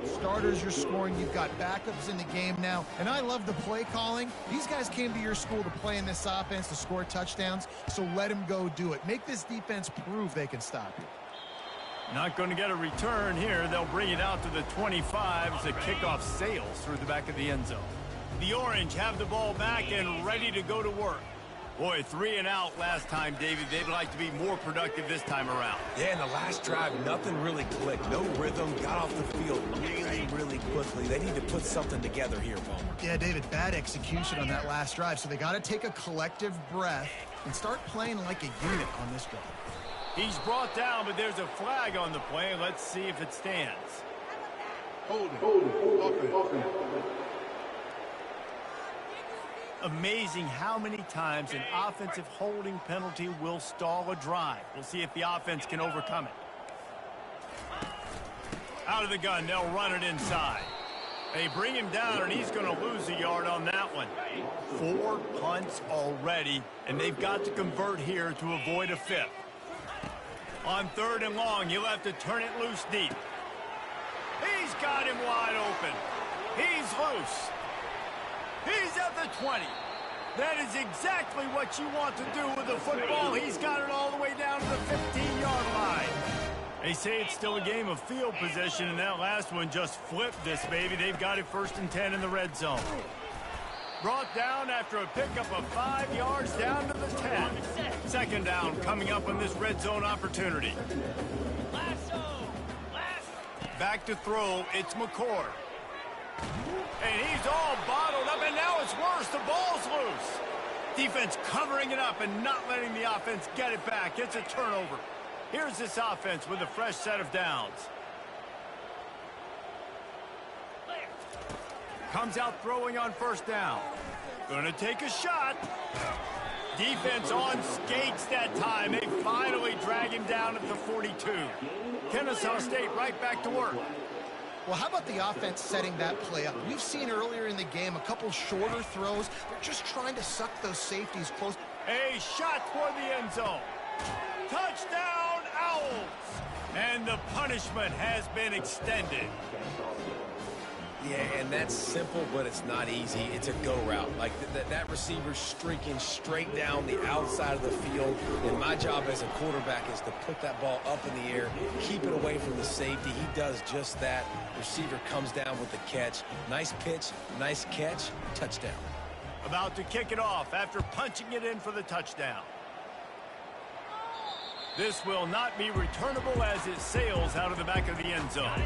S2: starters you're scoring. You've got backups in the game now. And I love the play calling. These guys came to your school to play in this offense to score touchdowns, so let them go do it. Make this defense prove they can stop you.
S1: Not going to get a return here. They'll bring it out to the 25 as the kickoff sails through the back of the end zone. The Orange have the ball back and ready to go to work. Boy, 3 and out last time, David. They'd like to be more productive this time around.
S3: Yeah, in the last drive, nothing really clicked. No rhythm, got off the field really quickly. They need to put something together here, Palmer.
S2: Yeah, David, bad execution on that last drive, so they got to take a collective breath and start playing like a unit on this drive.
S1: He's brought down, but there's a flag on the play. Let's see if it stands.
S5: Hold it. Offense.
S1: Amazing how many times an offensive holding penalty will stall a drive. We'll see if the offense can overcome it. Out of the gun, they'll run it inside. They bring him down, and he's going to lose a yard on that one. 4 punts already, and they've got to convert here to avoid a 5th. On third and long, you'll have to turn it loose deep. He's got him wide open. He's loose. He's at the 20. That is exactly what you want to do with the football. He's got it all the way down to the 15-yard line. They say it's still a game of field position, and that last one just flipped this baby. They've got it 1st and 10 in the red zone. Brought down after a pickup of 5 yards down to the 10. 2nd down coming up on this red zone opportunity. Back to throw, it's McCord. And he's all bottled up, and now it's worse. The ball's loose. Defense covering it up and not letting the offense get it back. It's a turnover. Here's this offense with a fresh set of downs. Comes out throwing on 1st down. Gonna take a shot. Defense on skates that time. They finally drag him down at the 42. Kennesaw State right back to work.
S2: Well, how about the offense setting that play up? We've seen earlier in the game a couple shorter throws. They're just trying to suck those safeties close.
S1: A shot toward the end zone. Touchdown, Owls! And the punishment has been extended.
S3: Yeah, and that's simple, but it's not easy. It's a go route. Like that receiver's streaking straight down the outside of the field. And my job as a quarterback is to put that ball up in the air, keep it away from the safety. He does just that. Receiver comes down with the catch. Nice pitch, nice catch, touchdown.
S1: About to kick it off after punching it in for the touchdown. This will not be returnable as it sails out of the back of the end zone.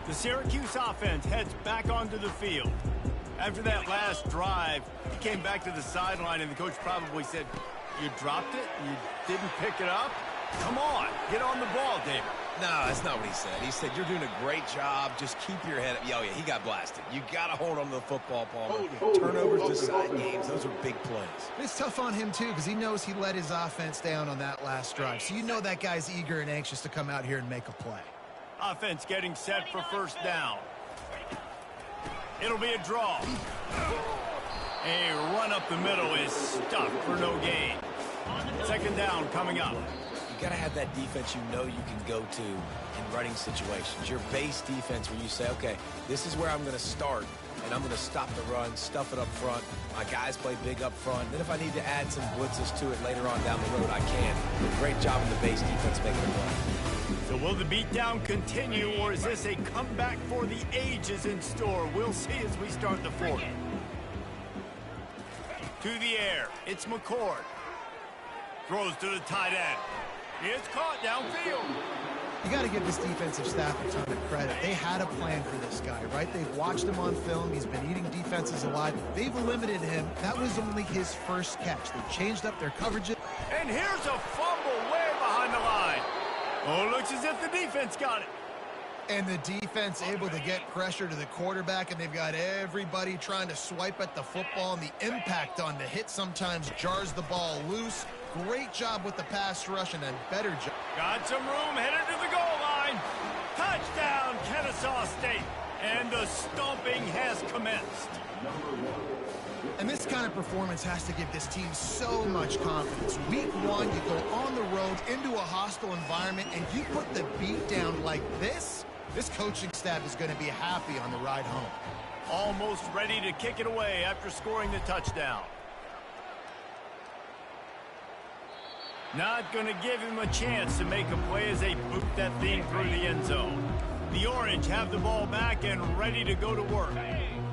S1: The Syracuse offense heads back onto the field. After that last drive, he came back to the sideline, and the coach probably said, "You dropped it? You didn't pick it up? Come on, get on the ball, David."
S3: No, that's not what he said. He said, "You're doing a great job. Just keep your head up." Oh, yeah, he got blasted. You got to hold on to the football, Palmer. Turnovers decide games. Those are big plays.
S2: It's tough on him, too, because he knows he let his offense down on that last drive. So you know that guy's eager and anxious to come out here and make a play.
S1: Offense getting set for 1st down. It'll be a draw. A run up the middle is stuffed for no gain. 2nd down coming up.
S3: You got to have that defense you know you can go to in running situations. Your base defense where you say, okay, this is where I'm going to start, and I'm going to stop the run, stuff it up front. My guys play big up front. Then if I need to add some blitzes to it later on down the road, I can. Great job in the base defense making a play.
S1: So will the beatdown continue, or is this a comeback for the ages in store? We'll see as we start the 4th. To the air, it's McCord. Throws to the tight end. It's caught downfield.
S2: You got to give this defensive staff a ton of credit. They had a plan for this guy, right? They've watched him on film. He's been eating defenses alive. They've limited him. That was only his first catch. They changed up their coverage.
S1: And here's a fumble way behind the line. Oh, looks as if the defense got it.
S2: And the defense able to get pressure to the quarterback, and they've got everybody trying to swipe at the football, and the impact on the hit sometimes jars the ball loose. Great job with the pass rush, and a better job.
S1: Got some room, headed to the goal line. Touchdown, Kennesaw State. And the stomping has commenced.
S2: And this kind of performance has to give this team so much confidence. Week 1, you go on the road into a hostile environment, and you put the beat down like this. This coaching staff is going to be happy on the ride home.
S1: Almost ready to kick it away after scoring the touchdown. Not going to give him a chance to make a play as they boot that thing through the end zone. The Orange have the ball back and ready to go to work.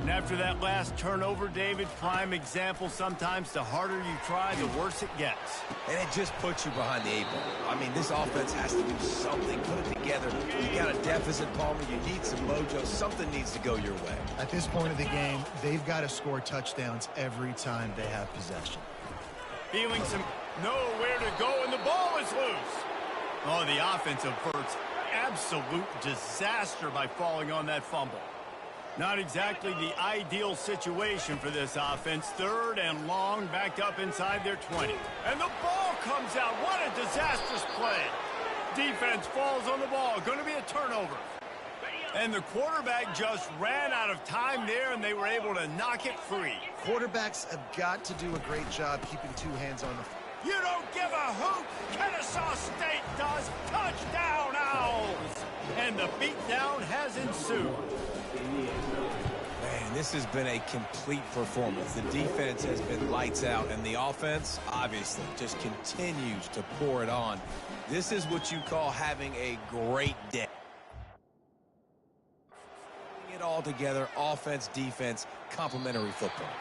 S1: And after that last turnover, David, prime example, sometimes the harder you try, the worse it gets.
S3: And it just puts you behind the 8 ball. I mean, this offense has to do something, put it together. You got a deficit, Palmer. You need some mojo. Something needs to go your way.
S2: At this point of the game, they've got to score touchdowns every time they have possession.
S1: Feeling some nowhere to go, and the ball is loose. Oh, the offense averts absolute disaster by falling on that fumble. Not exactly the ideal situation for this offense. 3rd and long, backed up inside their 20. And the ball comes out. What a disastrous play. Defense falls on the ball. Going to be a turnover. And the quarterback just ran out of time there, and they were able to knock it free.
S2: Quarterbacks have got to do a great job keeping 2 hands on the field.
S1: You don't give a hoot. Kennesaw State does. Touchdown, Owls. And the beatdown has ensued.
S3: Man, this This has been a complete performance. The defense has been lights out, and the offense, obviously, just continues to pour it on. This is what you call having a great day. It all together, offense, defense, complementary football.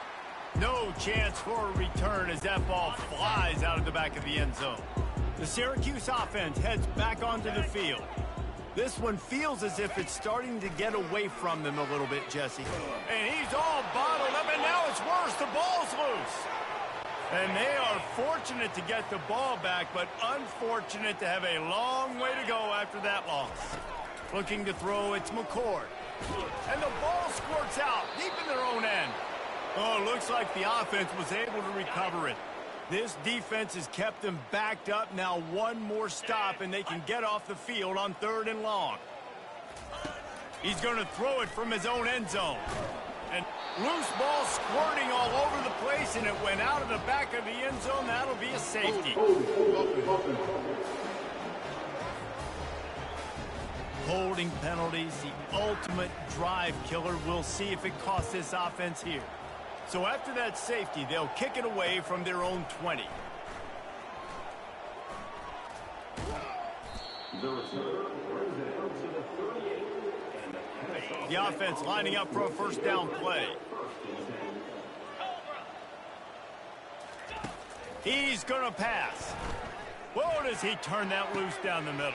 S1: No chance for a return as that ball flies out of the back of the end zone. The Syracuse offense heads back onto the field. This one feels as if it's starting to get away from them a little bit, Jesse. And he's all bottled up, and now it's worse. The ball's loose. And they are fortunate to get the ball back, but unfortunate to have a long way to go after that loss. Looking to throw, it's McCord. And the ball squirts out deep in their own end. Oh, looks like the offense was able to recover it. This defense has kept them backed up. Now one more stop, and they can get off the field on 3rd and long. He's going to throw it from his own end zone. And loose ball squirting all over the place, and it went out of the back of the end zone. That'll be a safety. Holding penalties, the ultimate drive killer. We'll see if it costs this offense here. So after that safety, they'll kick it away from their own 20. The offense lining up for a first down play. He's going to pass. Whoa, does he turn that loose down the middle.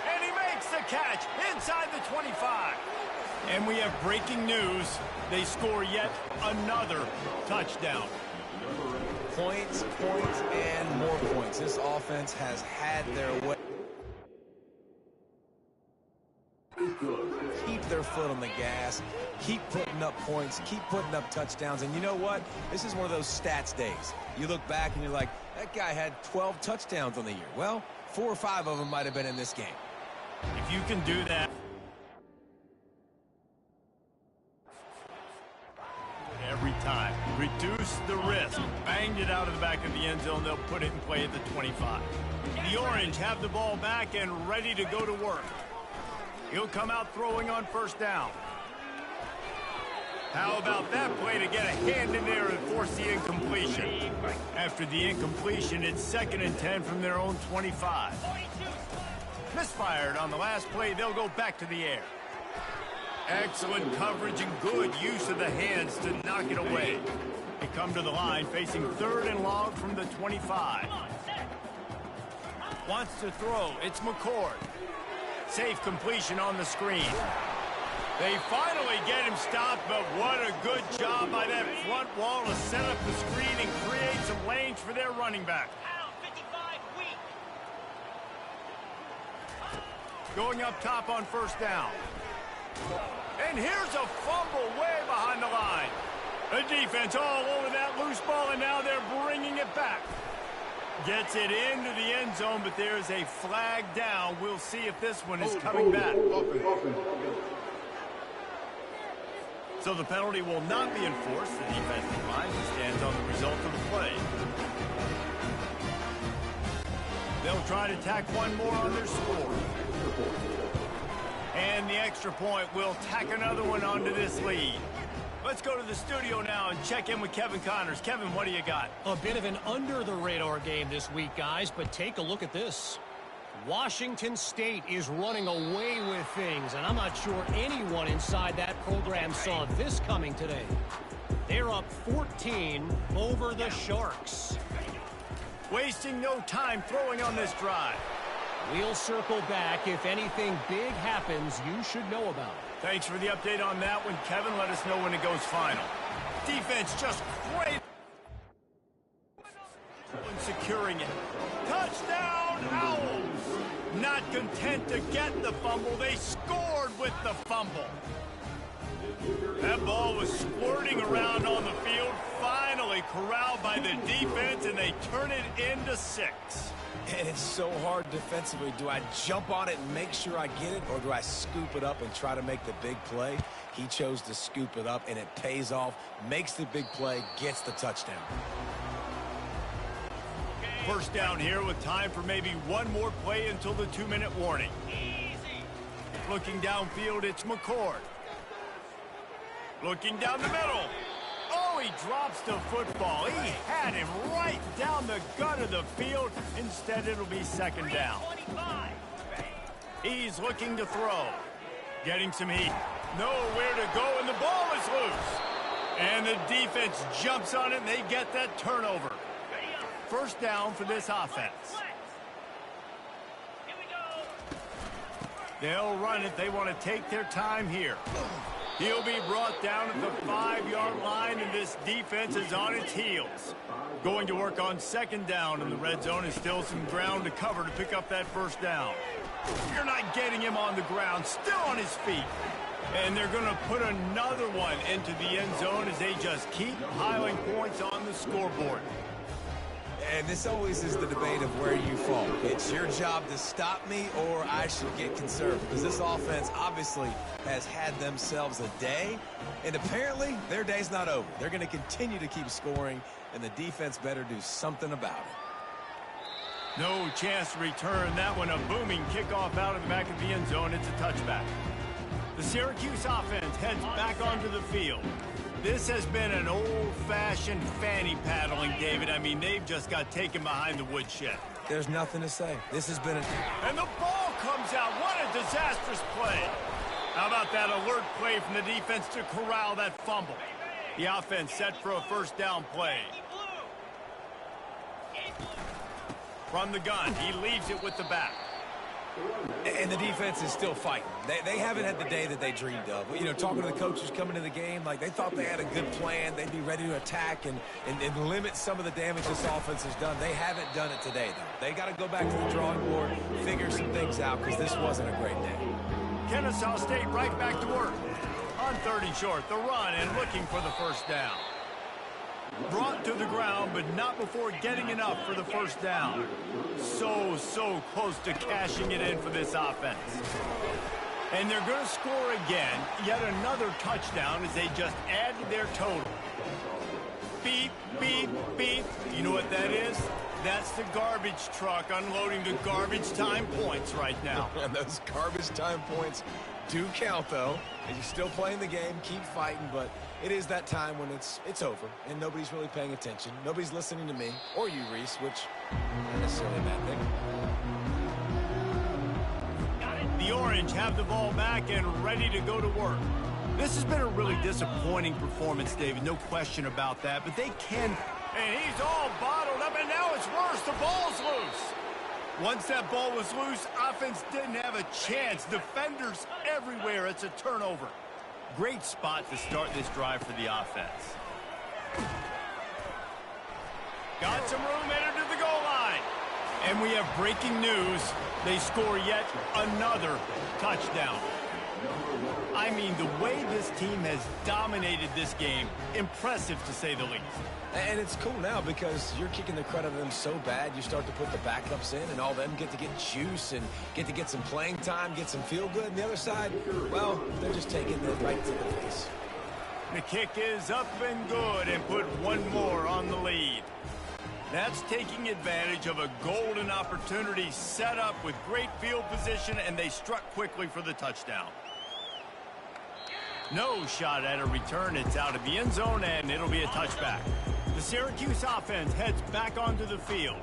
S1: And he makes the catch inside the 25. And we have breaking news. They score yet another touchdown.
S3: Points, points, and more points. This offense has had their way. Keep their foot on the gas. Keep putting up points. Keep putting up touchdowns. And you know what? This is one of those stats days. You look back and you're like, that guy had 12 touchdowns on the year. Well, 4 or 5 of them might have been in this game.
S1: If you can do that every time, reduce the risk. Banged it out of the back of the end zone. They'll put it in play at the 25. The Orange have the ball back and ready to go to work. He'll come out throwing on first down. How about that play to get a hand in there and force the incompletion? After the incompletion, it's 2nd and 10 from their own 25. Misfired on the last play. They'll go back to the air. Excellent coverage and good use of the hands to knock it away. They come to the line facing 3rd and long from the 25. Wants to throw. It's McCord. Safe completion on the screen. They finally get him stopped, but what a good job by that front wall to set up the screen and create some lanes for their running back. Going up top on first down. And here's a fumble way behind the line. The defense all over that loose ball, and now they're bringing it back. Gets it into the end zone, but there's a flag down. We'll see if this one is coming back. So the penalty will not be enforced. The defensive line stands on the result of the play. They'll try to tack one more on their score. And the extra point will tack another one onto this lead. Let's go to the studio now and check in with Kevin Connors. Kevin, what do you got?
S6: A bit of an under-the-radar game this week, guys, but take a look at this. Washington State is running away with things, and I'm not sure anyone inside that program saw this coming today. They're up 14 over the Sharks.
S1: Wasting no time throwing on this drive.
S6: We'll circle back. If anything big happens, you should know about it.
S1: Thanks for the update on that one, Kevin. Let us know when it goes final. Defense just great. Securing it. Touchdown, Owls! Not content to get the fumble, they scored with the fumble. That ball was squirting around on the field, finally corralled by the defense, and they turn it into 6.
S3: And it's so hard defensively. Do I jump on it and make sure I get it, or do I scoop it up and try to make the big play? He chose to scoop it up, and it pays off, makes the big play, gets the touchdown.
S1: First down here with time for maybe one more play until the 2-minute warning. Looking downfield, it's McCord. Looking down the middle. Oh, he drops the football. He had him right down the gut of the field. Instead, it'll be second down. He's looking to throw. Getting some heat. Nowhere to go, and the ball is loose. And the defense jumps on it, and they get that turnover. First down for this offense. They'll run it. They want to take their time here. He'll be brought down at the 5-yard line, and this defense is on its heels. Going to work on second down, and the red zone is still some ground to cover to pick up that first down. You're not getting him on the ground, still on his feet. And they're going to put another one into the end zone as they just keep piling points on the scoreboard.
S3: And this always is the debate of where you fall. It's your job to stop me, or I should get conservative. Because this offense obviously has had themselves a day, and apparently their day's not over. They're going to continue to keep scoring, and the defense better do something about it.
S1: No chance to return that one. A booming kickoff out of the back of the end zone. It's a touchback. The Syracuse offense heads back onto the field. This has been an old-fashioned fanny paddling, David. I mean, they've just got taken behind the woodshed.
S3: There's nothing to say. This has been
S1: And the ball comes out. What a disastrous play. How about that alert play from the defense to corral that fumble? The offense set for a first down play. From the gun, he leaves it with the back.
S3: And the defense is still fighting. They haven't had the day that they dreamed of. You know, talking to the coaches coming to the game, like they thought they had a good plan. They'd be ready to attack and limit some of the damage this offense has done. They haven't done it today, though. They got to go back to the drawing board, figure some things out, because this wasn't a great day.
S1: Kennesaw State right back to work. On 3rd and short, the run and looking for the first down. Brought to the ground, but not before getting enough for the first down. So close to cashing it in for this offense. And they're going to score again. Yet another touchdown as they just add to their total. Beep, beep, beep. You know what that is? That's the garbage truck unloading the garbage time points right now.
S3: And those garbage time points do count, though. And you're still playing the game, keep fighting, but it is that time when it's over and nobody's really paying attention. Nobody's listening to me or you, Reese, which isn't necessarily a bad thing.
S1: The Orange have the ball back and ready to go to work. This has been a really disappointing performance, David, no question about that, but they can. And he's all bottled up, and now it's worse. The ball's loose. Once that ball was loose, offense didn't have a chance. Defenders everywhere. It's a turnover. Great spot to start this drive for the offense. Got some room headed to the goal line. And we have breaking news. They score yet another touchdown. I mean, the way this team has dominated this game, impressive to say the least.
S3: And it's cool now because you're kicking the credit of them so bad, you start to put the backups in, and all them get to get juice and get to get some playing time, get some feel good. And the other side, well, they're just taking it right to the face.
S1: The kick is up and good, and put one more on the lead. That's taking advantage of a golden opportunity set up with great field position, and they struck quickly for the touchdown. No shot at a return. It's out of the end zone, and it'll be a touchback. The Syracuse offense heads back onto the field.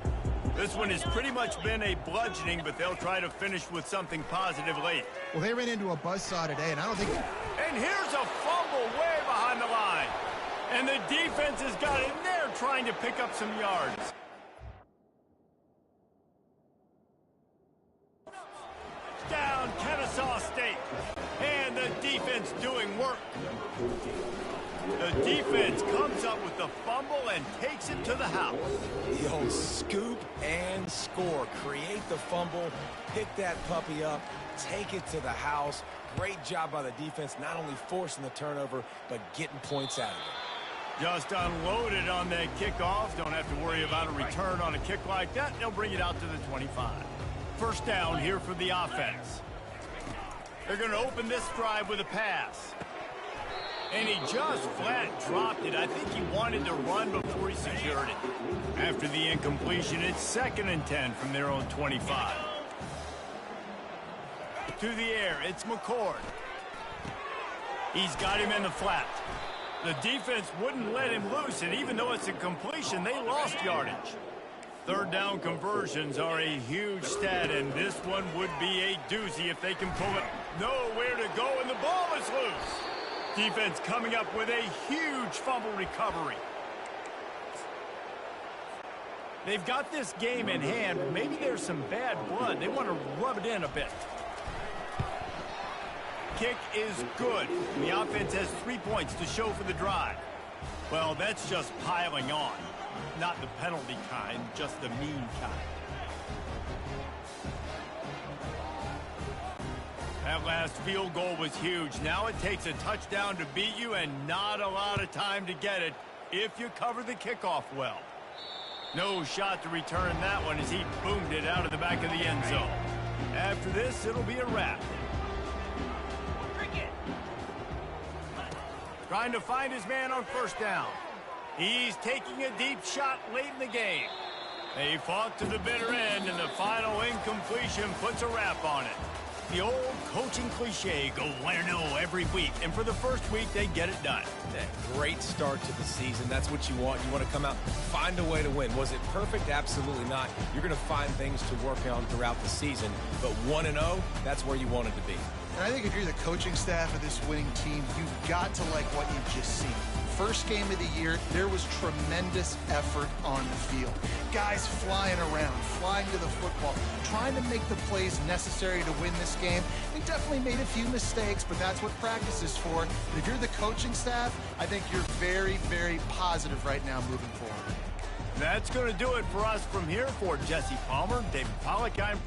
S1: This one has pretty much been a bludgeoning, but they'll try to finish with something positive late.
S2: Well, they ran into a buzzsaw today, and I don't think...
S1: And here's a fumble way behind the line. And the defense has got in there trying to pick up some yards. Down Kennesaw State. And the defense doing work. The defense comes up with the fumble and takes it to the house.
S3: The old scoop and score. Create the fumble, pick that puppy up, take it to the house. Great job by the defense, not only forcing the turnover, but getting points out of it.
S1: Just unloaded on that kickoff. Don't have to worry about a return on a kick like that. They'll bring it out to the 25. First down here for the offense. They're going to open this drive with a pass. And he just flat dropped it. I think he wanted to run before he secured it. After the incompletion, it's 2nd and 10 from their own 25. To the air, it's McCord. He's got him in the flat. The defense wouldn't let him loose, and even though it's a completion, they lost yardage. Third down conversions are a huge stat, and this one would be a doozy if they can pull it. Nowhere to go, and the ball is loose. Defense coming up with a huge fumble recovery. They've got this game in hand, but maybe there's some bad blood. They want to rub it in a bit. Kick is good. The offense has 3 points to show for the drive. Well, that's just piling on. Not the penalty kind, just the mean kind. That last field goal was huge. Now it takes a touchdown to beat you and not a lot of time to get it if you cover the kickoff well. No shot to return that one as he boomed it out of the back of the end zone. After this, it'll be a wrap. Trying to find his man on first down. He's taking a deep shot late in the game. They fought to the bitter end, and the final incompletion puts a wrap on it. The old coaching cliche, go win or no every week, and for the first week, they get it done.
S3: Great start to the season. That's what you want. You want to come out, find a way to win. Was it perfect? Absolutely not. You're going to find things to work on throughout the season, but 1-0, that's where you wanted to be.
S2: And I think if you're the coaching staff of this winning team, you've got to like what you've just seen. First game of the year, there was tremendous effort on the field. Guys flying around, flying to the football, trying to make the plays necessary to win this game. They definitely made a few mistakes, but that's what practice is for. And if you're the coaching staff, I think you're very, very positive right now moving forward.
S1: That's going to do it for us from here. For Jesse Palmer, David Pollack, I'm...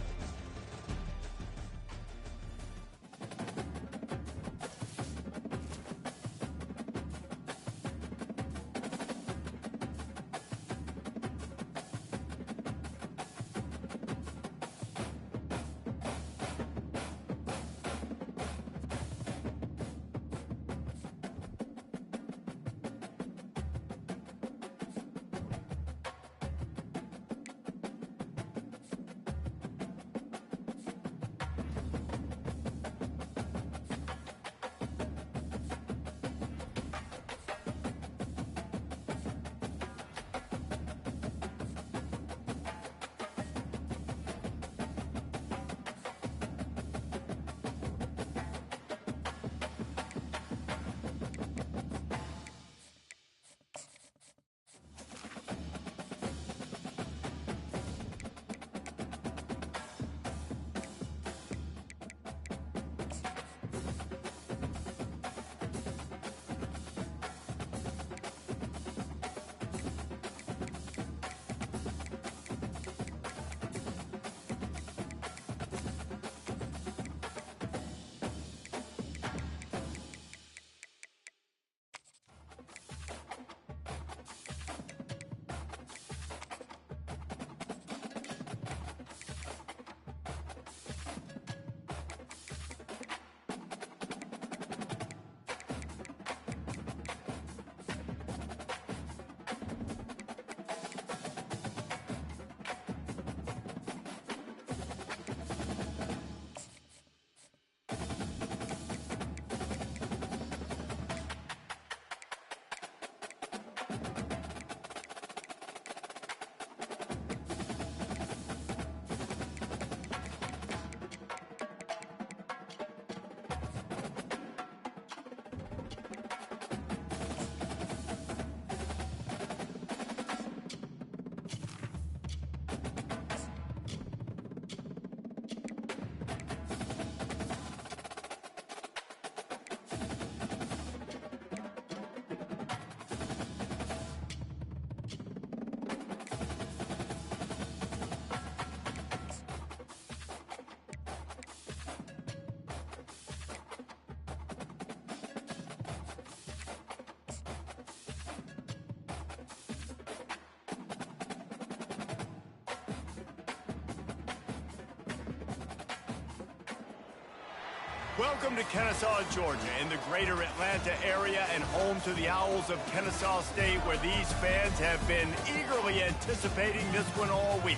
S1: Welcome to Kennesaw, Georgia, in the greater Atlanta area and home to the Owls of Kennesaw State, where these fans have been eagerly anticipating this one all week.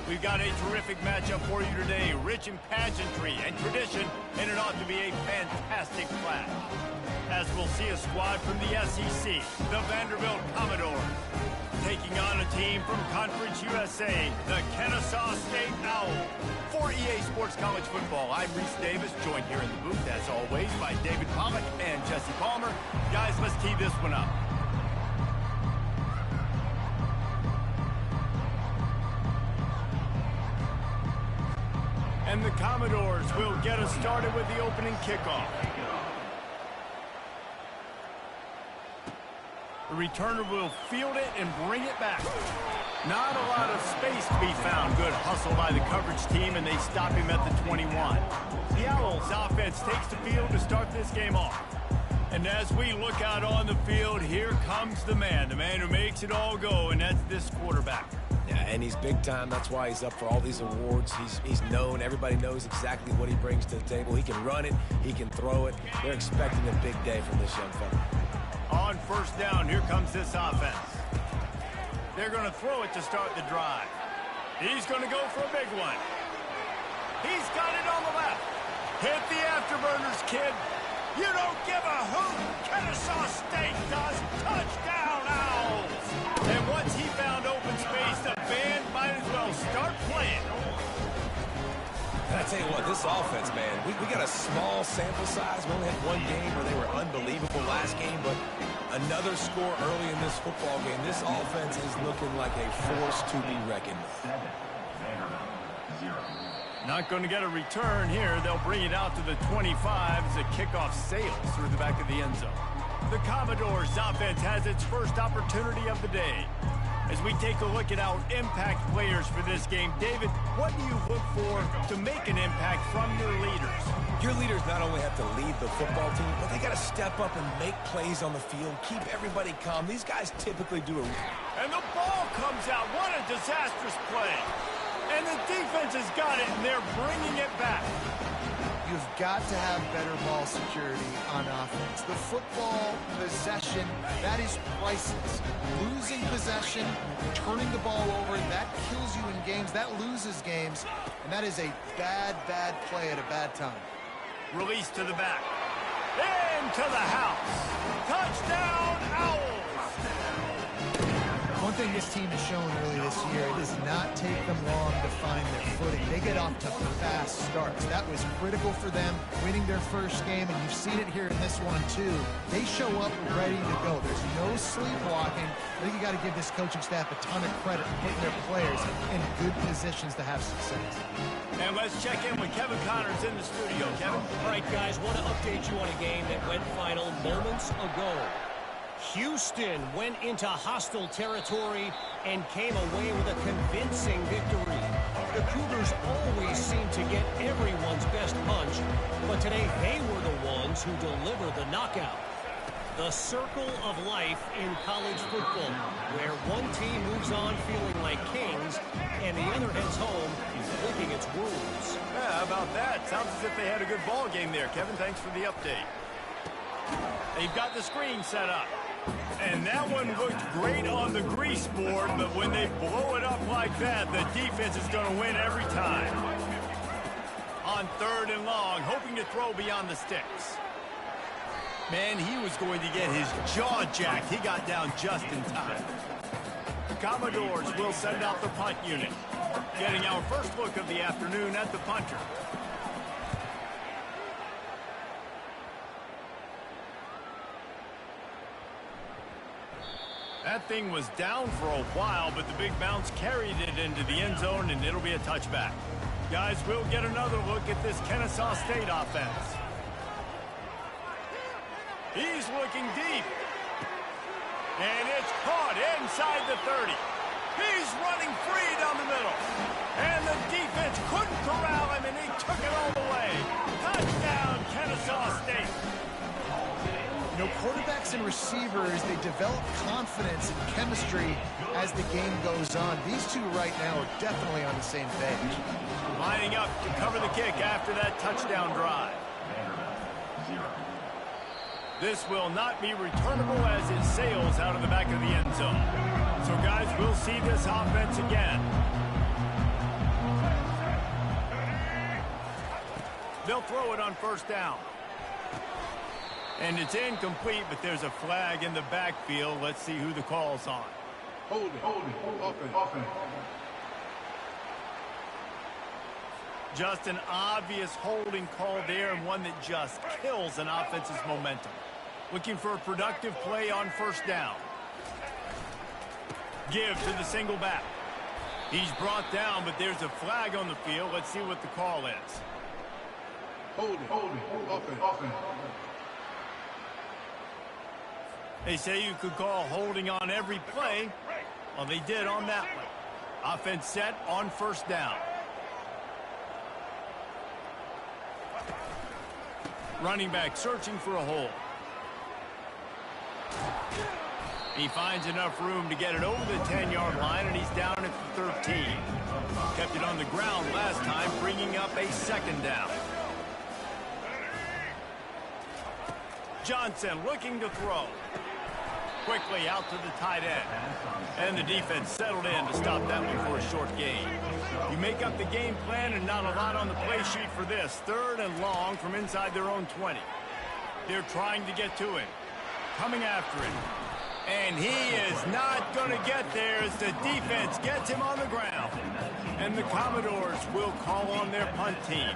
S1: We've got a terrific matchup for you today, rich in pageantry and tradition, and it ought to be a fantastic clash. As we'll see a squad from the SEC, the Vanderbilt Commodores, taking on a team from Conference USA, the Kennesaw State Owls. For EA Sports College Football, I'm Reese Davis, joined here in the booth, as always, by David Pollock and Jesse Palmer. Guys, let's tee this one up. And the Commodores will get us started with the opening kickoff. The returner will field it and bring it back. Not a lot of space to be found. Good hustle by the coverage team, and they stop him at the 21. The Owls offense takes the field to start this game off. And as we look out on the field, here comes the man who makes it all go, and that's this quarterback.
S3: Yeah, and he's big time. That's why he's up for all these awards. He's known. Everybody knows exactly what he brings to the table. He can run it. He can throw it. They're expecting a big day from this young fella.
S1: On first down, here comes this offense. They're going to throw it to start the drive. He's going to go for a big one. He's got it on the left. Hit the afterburners, kid. You don't give a hoot. Kennesaw State does. Touchdown, Owls. And once he found open space, the band might as well start playing.
S3: I tell you what, this offense, man, we got a small sample size. We only had one game where they were unbelievable last game, but another score early in this football game. This offense is looking like a force to be reckoned with.
S1: Not going to get a return here. They'll bring it out to the 25 as the kickoff sails through the back of the end zone. The Commodores offense has its first opportunity of the day. As we take a look at our impact players for this game, David, what do you look for to make an impact from your leaders?
S3: Your leaders not only have to lead the football team, but they got to step up and make plays on the field, keep everybody calm. These guys typically do it.
S1: And the ball comes out. What a disastrous play. And the defense has got it, and they're bringing it back.
S2: You've got to have better ball security on offense. The football possession, that is priceless. Losing possession, turning the ball over, that kills you in games. That loses games. And that is a bad, bad play at a bad time.
S1: Release to the back. Into the house. Touchdown, Owls.
S2: One thing this team has shown really this year, it does not take them long to find their footing. They get off to fast starts. That was critical for them, winning their first game, and you've seen it here in this one too. They show up ready to go. There's no sleepwalking. I think you got to give this coaching staff a ton of credit for putting their players in good positions to have success.
S1: And let's check in with Kevin Connors in the studio. Kevin?
S6: All right, guys, want to update you on a game that went final moments ago. Houston went into hostile territory and came away with a convincing victory. The Cougars always seem to get everyone's best punch, but today they were the ones who delivered the knockout. The circle of life in college football, where one team moves on feeling like kings and the other heads home licking its wounds.
S1: Yeah, how about that? Sounds as if they had a good ball game there. Kevin, thanks for the update. They've got the screen set up. And that one looked great on the grease board, but when they blow it up like that, the defense is going to win every time. On third and long, hoping to throw beyond the sticks. Man, he was going to get his jaw jacked. He got down just in time. The Commodores will send out the punt unit. Getting our first look of the afternoon at the punter. That thing was down for a while, but the big bounce carried it into the end zone, and it'll be a touchback. Guys, we'll get another look at this Kennesaw State offense. He's looking deep. And it's caught inside the 30. He's running free down the middle. And the defense couldn't corral him, and he took it all the way. Touchdown, Kennesaw State.
S2: You know, quarterbacks and receivers, they develop confidence and chemistry as the game goes on. These two right now are definitely on the same page.
S1: Lining up to cover the kick after that touchdown drive. This will not be returnable as it sails out of the back of the end zone. So, guys, we'll see this offense again. They'll throw it on first down. And it's incomplete, but there's a flag in the backfield. Let's see who the call's on.
S5: Hold it. Offense.
S1: Just an obvious holding call there, and one that just kills an offense's momentum. Looking for a productive play on first down. Give to the single back. He's brought down, but there's a flag on the field. Let's see what the call is.
S5: Hold it. Offense.
S1: They say you could call holding on every play. Well, they did on that one. Offense set on first down. Running back searching for a hole. He finds enough room to get it over the 10-yard line, and he's down at the 13. Kept it on the ground last time, bringing up a second down. Johnson looking to throw. Quickly out to the tight end. And the defense settled in to stop that one for a short gain. You make up the game plan and not a lot on the play sheet for this. 3rd and long from inside their own 20. They're trying to get to him. Coming after him. And he is not going to get there as the defense gets him on the ground. And the Commodores will call on their punt team.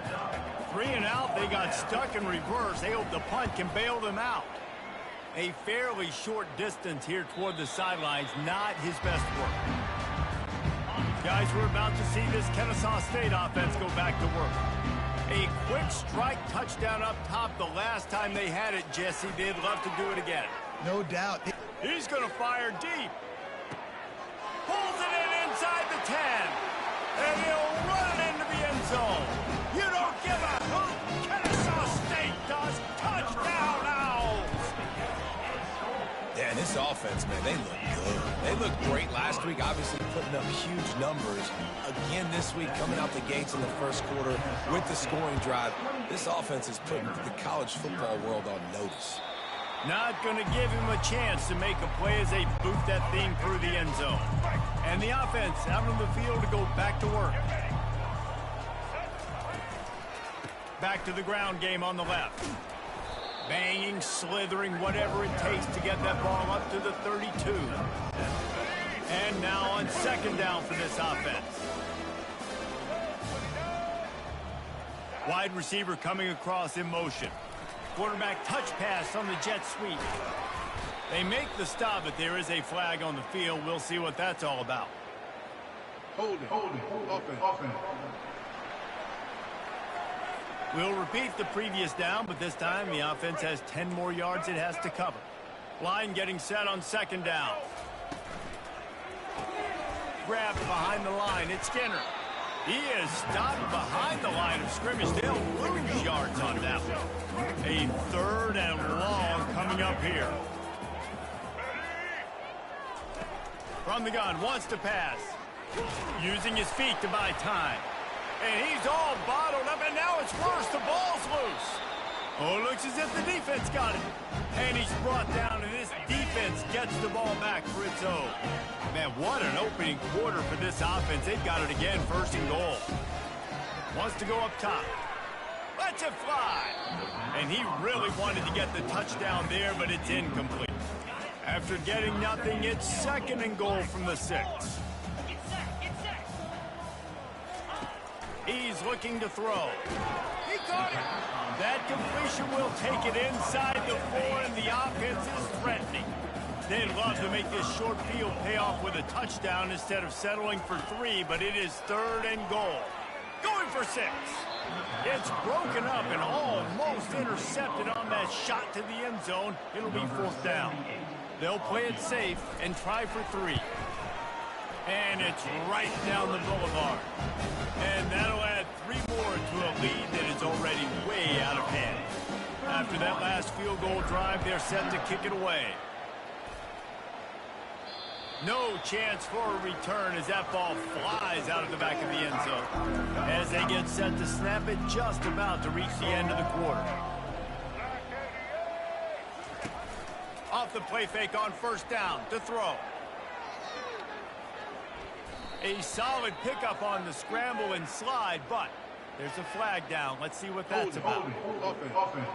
S1: 3 and out, they got stuck in reverse. They hope the punt can bail them out. A fairly short distance here toward the sidelines, not his best work. Guys, we're about to see this Kennesaw State offense go back to work. A quick strike touchdown up top the last time they had it, Jesse. They'd love to do it again.
S2: No doubt.
S1: He's going to fire deep. Pulls it in inside the 10. And he'll run it into the end zone. You don't give a hoot. Kennesaw State does. Touchdown Owls.
S3: Yeah, and this offense, man, they look good. They looked great last week, obviously putting up huge numbers. Again this week, coming out the gates in the first quarter with the scoring drive. This offense is putting the college football world on notice.
S1: Not going to give him a chance to make a play as they boot that thing through the end zone. And the offense out on the field to go back to work. Back to the ground game on the left. Banging, slithering, whatever it takes to get that ball up to the 32. And now on second down for this offense. Wide receiver coming across in motion. Quarterback touch pass on the jet sweep. They make the stop, but there is a flag on the field. We'll see what that's all about.
S5: Hold it. Offense.
S1: We'll repeat the previous down, but this time the offense has 10 more yards it has to cover. Line getting set on second down. Grabbed behind the line. It's Skinner. He is stopped behind the line of scrimmage. They'll lose yards on that one. A 3rd and long coming up here. From the gun, wants to pass. Using his feet to buy time. And he's all bottled up, and now it's worse. The ball's loose. Oh, it looks as if the defense got it. And he's brought down, and this defense gets the ball back for its own. Man, what an opening quarter for this offense. They've got it again, 1st and goal. Wants to go up top. Lets it fly. And he really wanted to get the touchdown there, but it's incomplete. After getting nothing, it's 2nd and goal from the 6. He's looking to throw. He caught it. That completion will take it inside the 4, and the offense is threatening. They'd love to make this short field pay off with a touchdown instead of settling for 3, but it is 3rd and goal. Going for 6. It's broken up and almost intercepted on that shot to the end zone. It'll be 4th down. They'll play it safe and try for 3. And it's right down the boulevard. And that'll add 3 more to a lead that is already way out of hand. After that last field goal drive, they're set to kick it away. No chance for a return as that ball flies out of the back of the end zone. As they get set to snap it, just about to reach the end of the quarter. Off the play fake on first down to throw. A solid pickup on the scramble and slide, but There's a flag down. Let's see what that's about.
S5: Offense.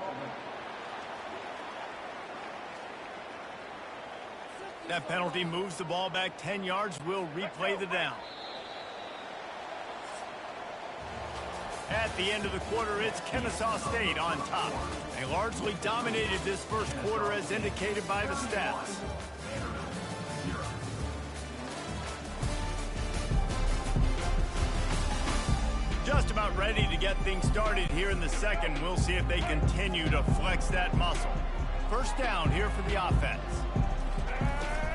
S1: That penalty moves the ball back 10 yards. We'll replay the down. At the end of the quarter, it's Kennesaw State on top. They largely dominated this first quarter as indicated by the stats. Just about ready to get things started here in the second. We'll see if they continue to flex that muscle. First down here for the offense.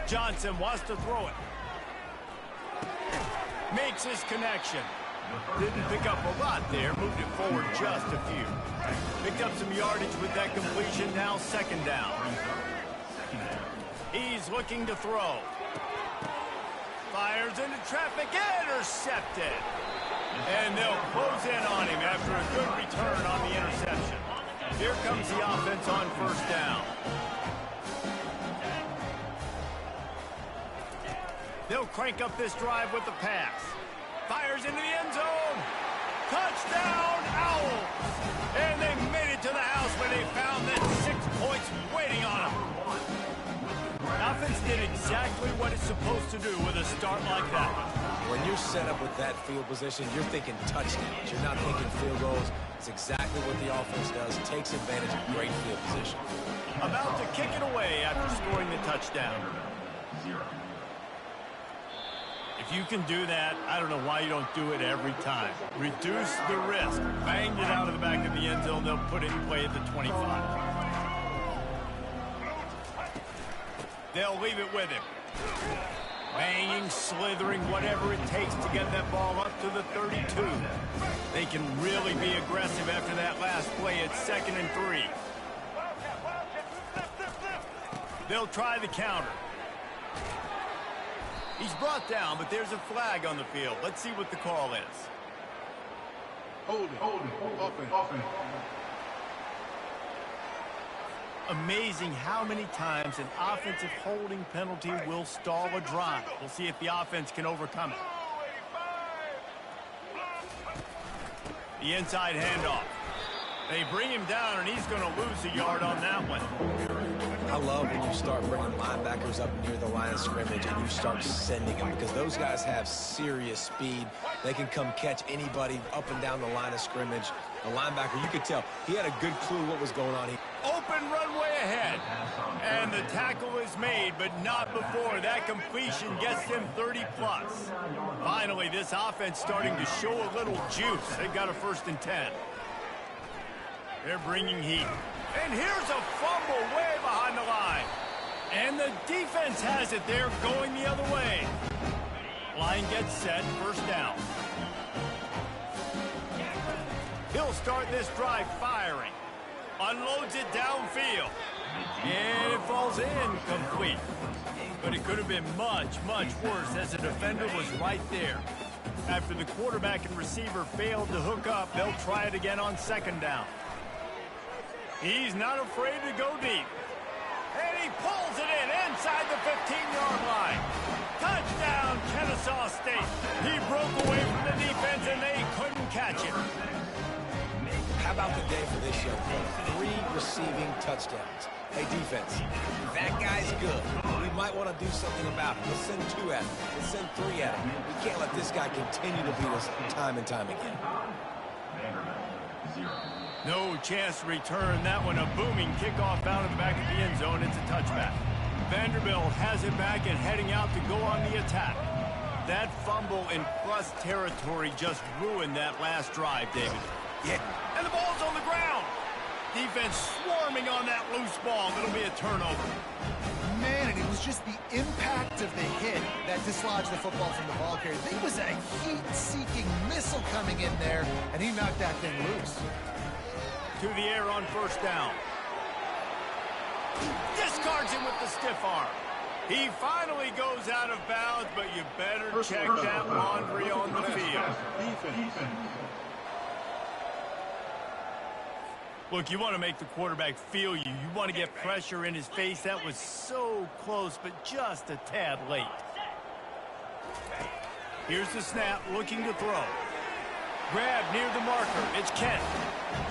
S1: Johnson wants to throw it. Makes his connection. Didn't pick up a lot there. Moved it forward just a few. Picked up some yardage with that completion. Now second down. He's looking to throw. Fires into traffic. Intercepted. And they'll close in on him after a good return on the interception. Here comes the offense on first down. They'll crank up this drive with the pass. Fires into the end zone. Touchdown, Owls. And they made it to the house when they found that 6 points waiting on them. Offense did exactly what it's supposed to do with a start like that.
S3: When you're set up with that field position, you're thinking touchdowns. You're not thinking field goals. It's exactly what the offense does. Takes advantage of great field position.
S1: About to kick it away after scoring the touchdown. If you can do that, I don't know why you don't do it every time. Reduce the risk. Banged it out of the back of the end zone. They'll put it in play at the 25. They'll leave it with him. Banging, slithering, whatever it takes to get that ball up to the 32. They can really be aggressive after that last play. It's 2nd and 3. They'll try the counter. He's brought down, but there's a flag on the field. Let's see what the call is.
S5: Hold it. Offense.
S1: Amazing how many times an offensive holding penalty will stall a drive. We'll see if the offense can overcome it. The inside handoff. They bring him down, and he's going to lose a yard on that one.
S3: I love when you start bringing linebackers up near the line of scrimmage and you start sending them, because those guys have serious speed. They can come catch anybody up and down the line of scrimmage. The linebacker, you could tell, he had a good clue what was going on here.
S1: Open runway ahead. And the tackle is made, but not before. That completion gets them 30-plus. Finally, this offense starting to show a little juice. They've got a 1st and 10. They're bringing heat. And here's a fumble way behind the line. And the defense has it. They're going the other way. Line gets set. First down. He'll start this drive firing. Unloads it downfield. And it falls incomplete. But it could have been much, much worse as the defender was right there. After the quarterback and receiver failed to hook up, they'll try it again on 2nd down. He's not afraid to go deep. And he pulls it in inside the 15-yard line. Touchdown, Kennesaw State. He broke away from the defense, and they couldn't catch him.
S3: How about the day for this young fella? 3 receiving touchdowns. Hey, defense, that guy's good. We might want to do something about it. Let's send 2 at him. Let's send 3 at him. We can't let this guy continue to beat us time and time again.
S1: No chance to return that one. A booming kickoff out of the back of the end zone. It's a touchback. Vanderbilt has it back and heading out to go on the attack. That fumble in plus territory just ruined that last drive, David. Yeah. And the ball's on the ground. Defense swarming on that loose ball. It'll be a turnover.
S2: Man, and it was just the impact of the hit that dislodged the football from the ball carrier. There was a heat-seeking missile coming in there, and he knocked that thing loose.
S1: To the air on first down. Discards him with the stiff arm. He finally goes out of bounds, but you better check that laundry on the field. Look, you want to make the quarterback feel you. You want to get pressure in his face. That was so close, but just a tad late. Here's the snap, looking to throw. Grab near the marker. It's Kent.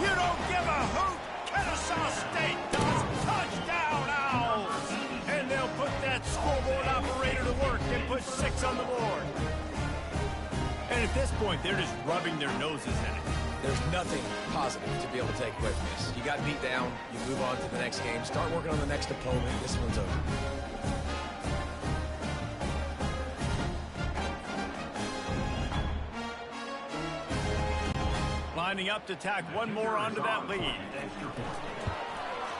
S1: You don't give a hoot. Kennesaw State does. Touchdown, Owls. And they'll put that scoreboard operator to work and put 6 on the board. And at this point, they're just rubbing their noses in it.
S3: There's nothing positive to be able to take away from this. You got beat down. You move on to the next game. Start working on the next opponent. This one's over.
S1: Lining up to tack one more onto that lead.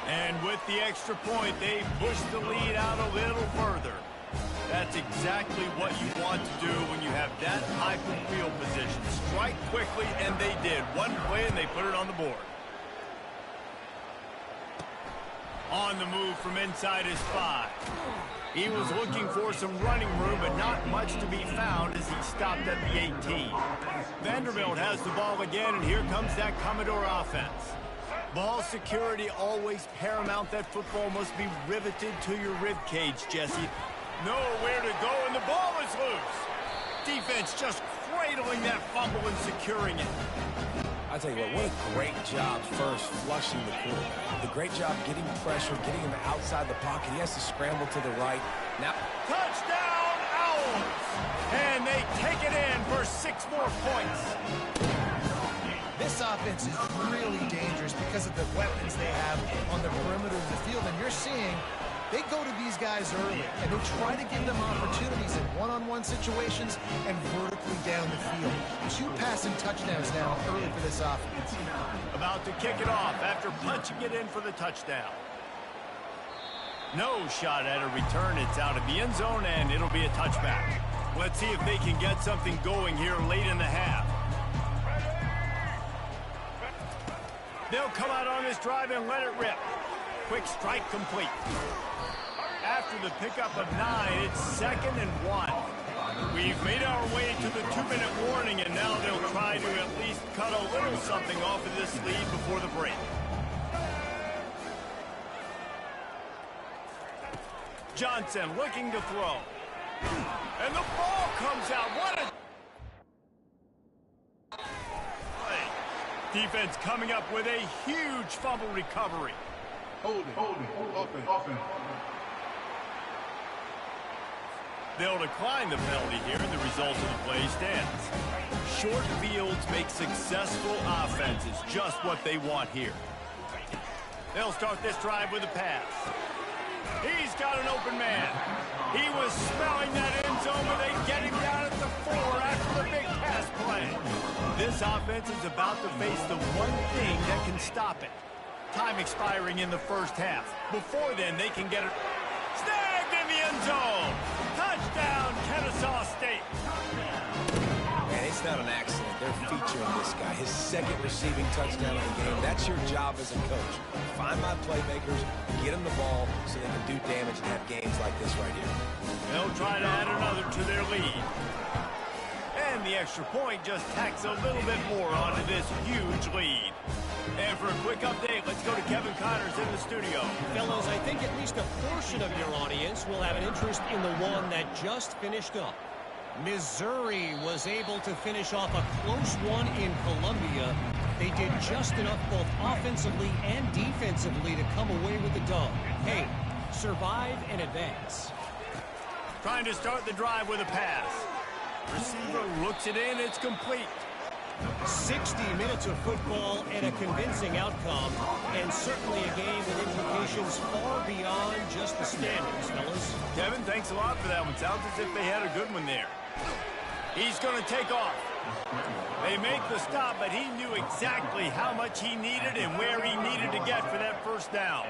S1: And with the extra point, they push the lead out a little further. That's exactly what you want to do when you have that type of field position. Strike quickly, and they did. One play, and they put it on the board. On the move from inside his 5. He was looking for some running room, but not much to be found as he stopped at the 18. Vanderbilt has the ball again, and here comes that Commodore offense. Ball security always paramount. That football must be riveted to your rib cage, Jesse. Nowhere to go, and the ball is loose. Defense just cradling that fumble and securing it.
S3: I tell you what a great job first flushing the quarterback. The great job getting pressure, getting him outside the pocket. He has to scramble to the right. Now,
S1: touchdown, Owls! And they take it in for 6 more points.
S2: This offense is really dangerous because of the weapons they have on the perimeter of the field. And you're seeing they go to these guys early, and they try to give them opportunities in one-on-one situations and vertically down the field. 2 passing touchdowns now early for this offense.
S1: About to kick it off after punching it in for the touchdown. No shot at a return. It's out of the end zone, and it'll be a touchback. Let's see if they can get something going here late in the half. They'll come out on this drive and let it rip. Quick strike complete. After the pickup of 9, it's 2nd and 1. We've made our way to the 2-minute warning, and now they'll try to at least cut a little something off of this lead before the break. Johnson looking to throw. And the ball comes out. What a play. Defense coming up with a huge fumble recovery.
S5: Hold it, offense.
S1: They'll decline the penalty here, and the result of the play stands. Short fields make successful offenses just what they want here. They'll start this drive with a pass. He's got an open man. He was smelling that end zone, but they get him down at the 4 after the big pass play. This offense is about to face the one thing that can stop it. Time expiring in the first half. Before then, they can get it snagged in the end zone. Touchdown, Kennesaw State.
S3: Man, it's not an accident. They're featuring this guy. His 2nd receiving touchdown of the game. That's your job as a coach. Find my playmakers, get them the ball so they can do damage and have games like this right here.
S1: They'll try to add another to their lead. And the extra point just tacks a little bit more onto this huge lead. And for a quick update, let's go to Kevin Connors in the studio.
S6: Fellows, I think at least a portion of your audience will have an interest in the one that just finished up. Missouri was able to finish off a close one in Columbia. They did just enough both offensively and defensively to come away with the dub. Hey, survive and advance.
S1: Trying to start the drive with a pass. Receiver looks it in, it's complete.
S6: 60 minutes of football and a convincing outcome, and certainly a game with implications far beyond just the standings, fellas.
S1: Kevin, thanks a lot for that one. Sounds as if they had a good one there. He's going to take off. They make the stop, but he knew exactly how much he needed and where he needed to get for that first down.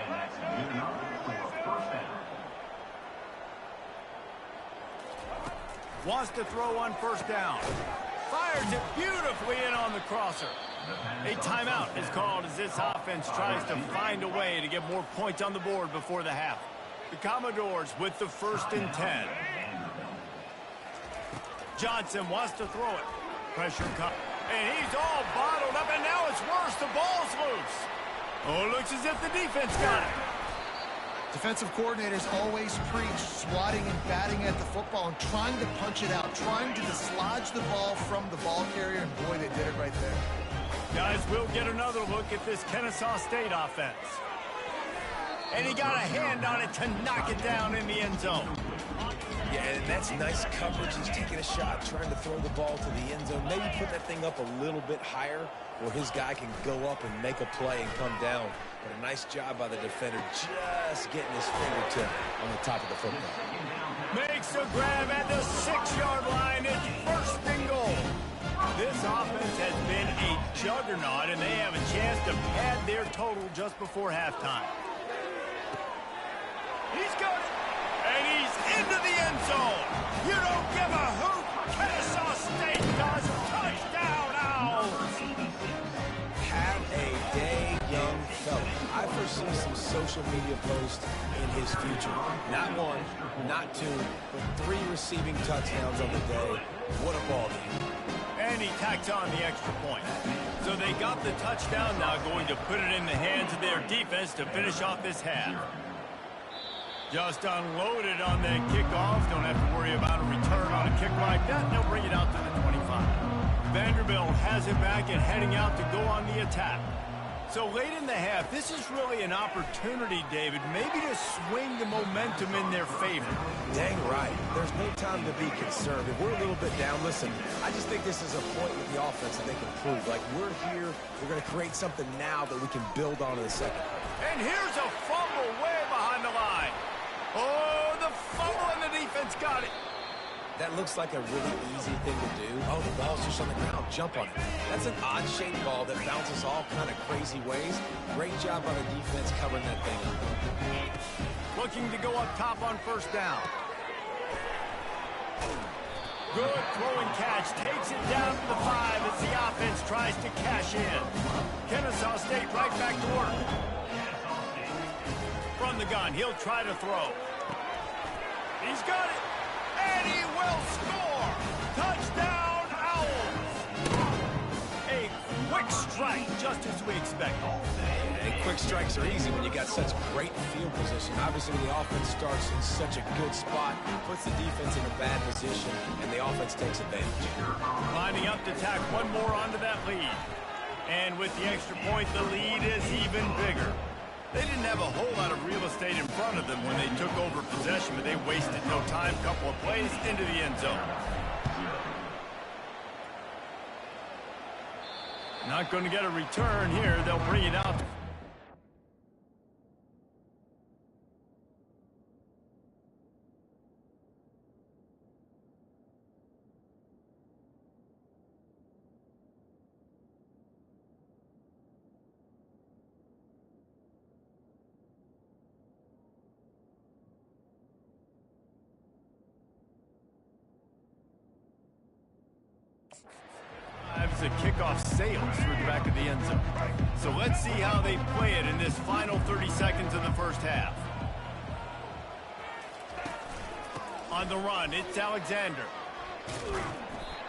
S1: Wants to throw on first down. Fires it beautifully in on the crosser. A timeout is called as this offense tries to find a way to get more points on the board before the half. The Commodores with the 1st and 10. Johnson wants to throw it. Pressure comes. And he's all bottled up, and now it's worse. The ball's loose. Oh, it looks as if the defense got it.
S2: Defensive coordinators always preach swatting and batting at the football and trying to punch it out, trying to dislodge the ball from the ball carrier, and boy, they did it right there.
S1: Guys, we'll get another look at this Kennesaw State offense. And he got a hand on it to knock it down in the end zone.
S3: Yeah, and that's nice coverage. He's taking a shot, trying to throw the ball to the end zone. Maybe put that thing up a little bit higher where his guy can go up and make a play and come down. But a nice job by the defender just getting his fingertip on the top of the football.
S1: Makes a grab at the 6-yard line. It's first and goal. This offense has been a juggernaut, and they have a chance to pad their total just before halftime. He's got it. And he's into the end zone. You don't give a hoot. Kennesaw State does. Touchdown, Owls.
S3: Have a day, young fella. I foresee some social media posts in his future. Not one, not two, but 3 receiving touchdowns on the day. What a ball game.
S1: And he tacks on the extra point. So they got the touchdown, now going to put it in the hands of their defense to finish off this half. Just unloaded on that kickoff. Don't have to worry about a return on a kick like that. They'll bring it out to the 25. Vanderbilt has it back and heading out to go on the attack. So late in the half, this is really an opportunity, David, maybe to swing the momentum in their favor.
S3: Dang right. There's no time to be concerned. If we're a little bit down, listen, I just think this is a point with the offense that they can prove. Like, we're here, we're going to create something now that we can build on in the second.
S1: And here's a fumble way behind the line. Oh, the fumble and the defense got it.
S3: That looks like a really easy thing to do. Oh, the ball's just on the ground. Jump on it. That's an odd-shaped ball that bounces all kind of crazy ways. Great job by the defense covering that thing up.
S1: Looking to go up top on first down. Good throwing catch. Takes it down to the 5 as the offense tries to cash in. Kennesaw State right back to work. From the gun, he'll try to throw. He's got it. And he will score! Touchdown, Owls! A quick strike, just as we expected.
S3: And quick strikes are easy when you got such great field position. Obviously, when the offense starts in such a good spot, puts the defense in a bad position, and the offense takes advantage.
S1: Lining up to tack one more onto that lead. And with the extra point, the lead is even bigger. They didn't have a whole lot of real estate in front of them when they took over possession, but they wasted no time. Couple of plays into the end zone. Not going to get a return here. They'll bring it out. The kickoff sails through the back of the end zone. So let's see how they play it in this final 30 seconds of the first half. On the run, it's Alexander.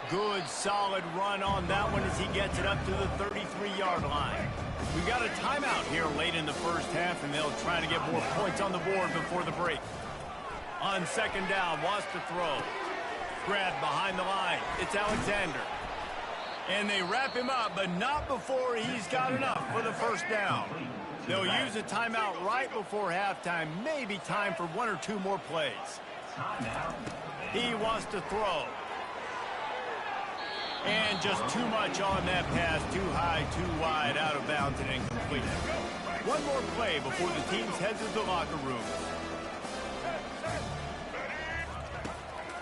S1: Good, solid run on that one as he gets it up to the 33-yard line. We've got a timeout here late in the first half, and they'll try to get more points on the board before the break. On second down, wants to throw. Grab behind the line. It's Alexander. And they wrap him up, but not before he's got enough for the first down. They'll use a timeout right before halftime. Maybe time for 1 or 2 more plays. He wants to throw. And just too much on that pass. Too high, too wide, out of bounds, and incomplete. One more play before the teams head to the locker room.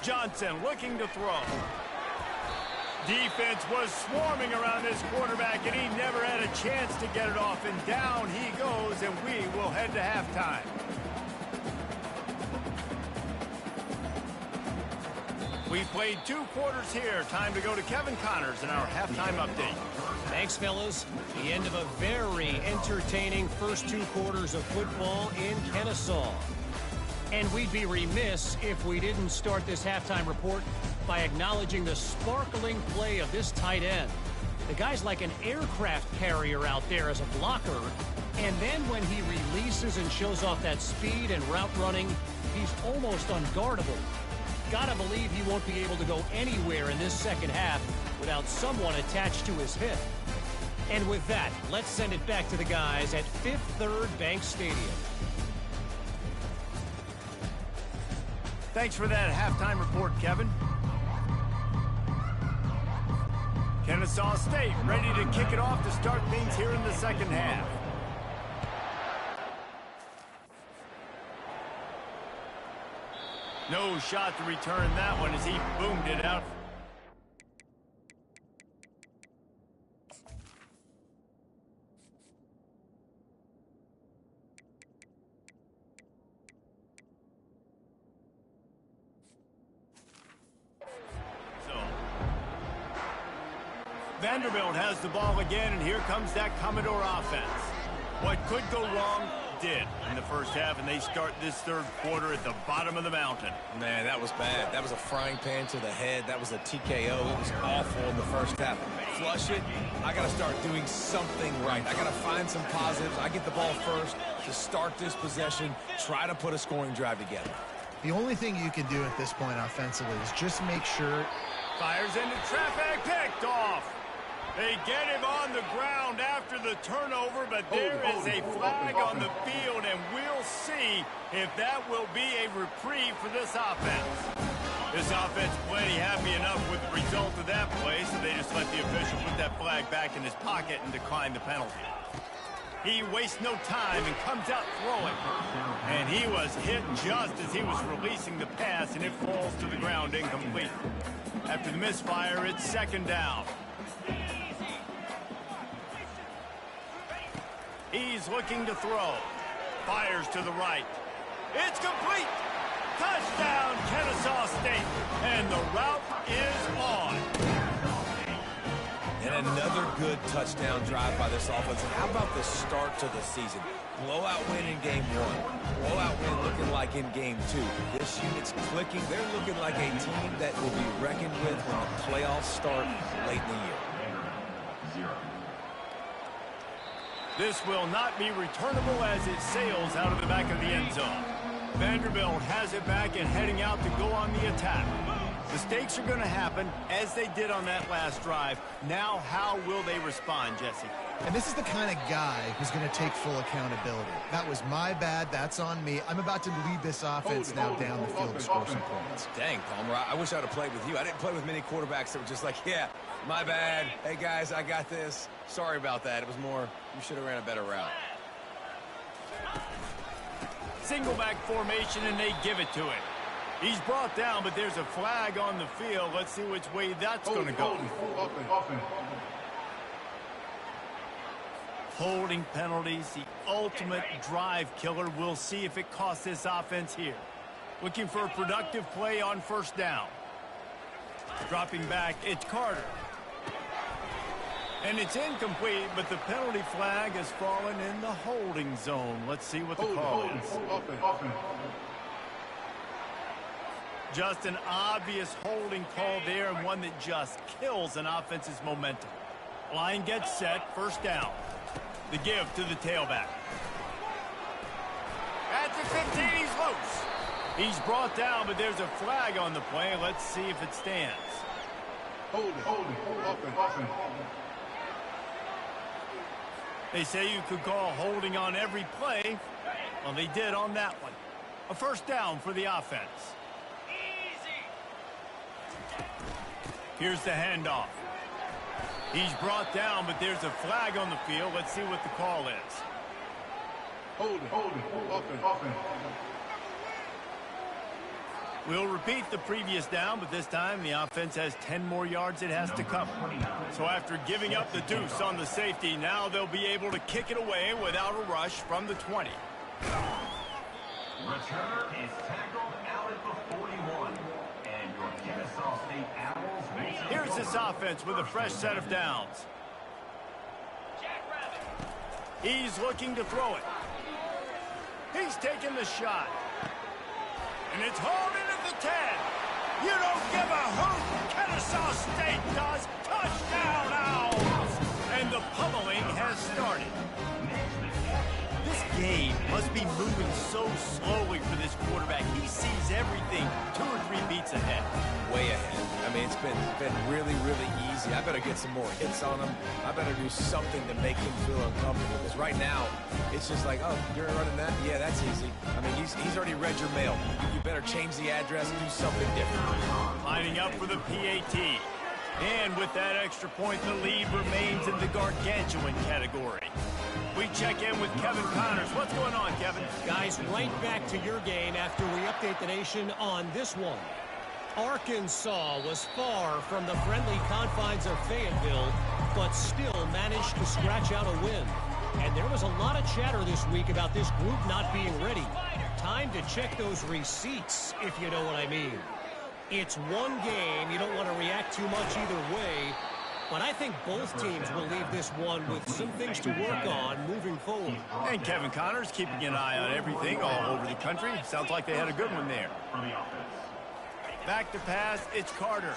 S1: Johnson looking to throw. Defense was swarming around this quarterback, and he never had a chance to get it off. And down he goes, and we will head to halftime. We played 2 quarters here. Time to go to Kevin Connors in our halftime update.
S6: Thanks, fellas. The end of a very entertaining first 2 quarters of football in Kennesaw. And we'd be remiss if we didn't start this halftime report by acknowledging the sparkling play of this tight end. The guy's like an aircraft carrier out there as a blocker, And then when he releases and shows off that speed and route running, he's almost unguardable. Gotta believe he won't be able to go anywhere in this second half without someone attached to his hip. And with that, let's send it back to the guys at Fifth Third Bank Stadium.
S1: Thanks for that halftime report, Kevin. Kennesaw State ready to kick it off to start things here in the second half. No shot to return that one as he boomed it out. Vanderbilt has the ball again, and here comes that Commodore offense. What could go wrong did in the first half, and they start this third quarter at the bottom of the mountain.
S3: Man, that was bad. That was a frying pan to the head. That was a TKO. It was awful in the first half. Flush it. I got to start doing something right. I got to find some positives. I get the ball first to start this possession, try to put a scoring drive together.
S2: The only thing you can do at this point offensively is just make sure.
S1: Fires into traffic, picked off. They get him on the ground after the turnover, but there is a flag on the field, and we'll see if that will be a reprieve for this offense. This offense plenty happy enough with the result of that play, so they just let the official put that flag back in his pocket and decline the penalty. He wastes no time and comes out throwing. And he was hit just as he was releasing the pass, and it falls to the ground incomplete. After the misfire, it's second down. He's looking to throw. Fires to the right. It's complete. Touchdown, Kennesaw State. And the route is on.
S3: And another good touchdown drive by this offense. And how about the start to the season? Blowout win in game one. Blowout win looking like in game two. This unit's clicking. They're looking like a team that will be reckoned with when the playoffs start late in the year.
S1: This will not be returnable as it sails out of the back of the end zone. Vanderbilt has it back and heading out to go on the attack. Mistakes are going to happen as they did on that last drive. Now, how will they respond, Jesse?
S2: And this is the kind of guy who's going to take full accountability. That was my bad. That's on me. I'm about to lead this offense now down the field to score some points.
S3: Dang, Palmer, I wish I would have played with you. I didn't play with many quarterbacks that were just like, yeah, my bad. Hey, guys, I got this. Sorry about that. It was more, you should have ran a better route.
S1: Single back formation, and they give it to it. He's brought down, but there's a flag on the field. Let's see which way that's going to go. Holding penalties, the ultimate drive killer. We'll see if it costs this offense here. Looking for a productive play on first down. Dropping back, it's Carter. And it's incomplete, but the penalty flag has fallen in the holding zone. Let's see what the call is. Just an obvious holding call there, and one that just kills an offense's momentum. Line gets set, first down. The give to the tailback. At the 15, he's loose. He's brought down, but there's a flag on the play. Let's see if it stands.
S5: Hold it.
S1: They say you could call holding on every play. Well, they did on that one. A first down for the offense. Here's the handoff. He's brought down, but there's a flag on the field. Let's see what the call is.
S5: Hold it.
S1: We'll repeat the previous down, but this time the offense has 10 more yards it has to cover. So after giving up the deuce on the safety, now they'll be able to kick it away without a rush from the 20.
S4: Returner is tackled out at the 41. And your Kennesaw State Owls make it.
S1: Here's this offense with a fresh set of downs. He's looking to throw it. He's taking the shot. And it's hauled in at the 10. You don't give a hoot. Kennesaw State does. Touchdown, Owls. And the pummeling has started. game must be moving so slowly for this quarterback. He sees everything 2 or 3 beats ahead.
S3: Way ahead. I mean, it's been really, really easy. I better get some more hits on him. I better do something to make him feel uncomfortable. Because right now, it's just like, oh, you're running that? Yeah, that's easy. I mean, he's already read your mail. You better change the address and do something different.
S1: Lining up for the PAT. And with that extra point, the lead remains in the gargantuan category. We check in with Kevin Connors. What's going on, Kevin?
S6: Guys, right back to your game after we update the nation on this one. Arkansas was far from the friendly confines of Fayetteville, but still managed to scratch out a win. And there was a lot of chatter this week about this group not being ready. Time to check those receipts, if you know what I mean. It's one game. You don't want to react too much either way. But I think both teams will leave this one with some things to work on moving forward.
S1: And Kevin Connors keeping an eye on everything all over the country. Sounds like they had a good one there. Back to pass, it's Carter.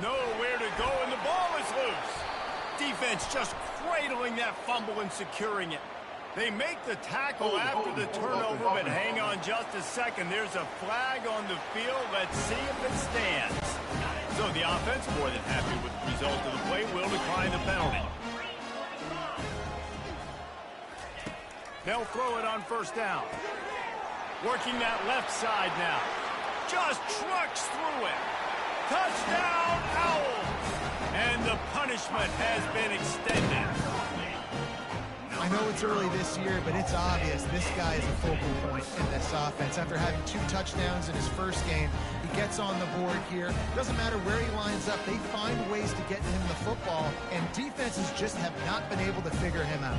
S1: Nowhere to go, and the ball is loose. Defense just cradling that fumble and securing it. They make the tackle after the turnover, but hang on just a second. There's a flag on the field. Let's see if it stands. So the offense, more than happy with the result of the play, will decline the penalty. They'll throw it on first down. Working that left side now. Just trucks through it. Touchdown, Owls! And the punishment has been extended.
S2: I know it's early this year, but it's obvious this guy is a focal point in this offense. After having 2 touchdowns in his first game, he gets on the board here. Doesn't matter where he lines up, they find ways to get him the football, and defenses just have not been able to figure him out.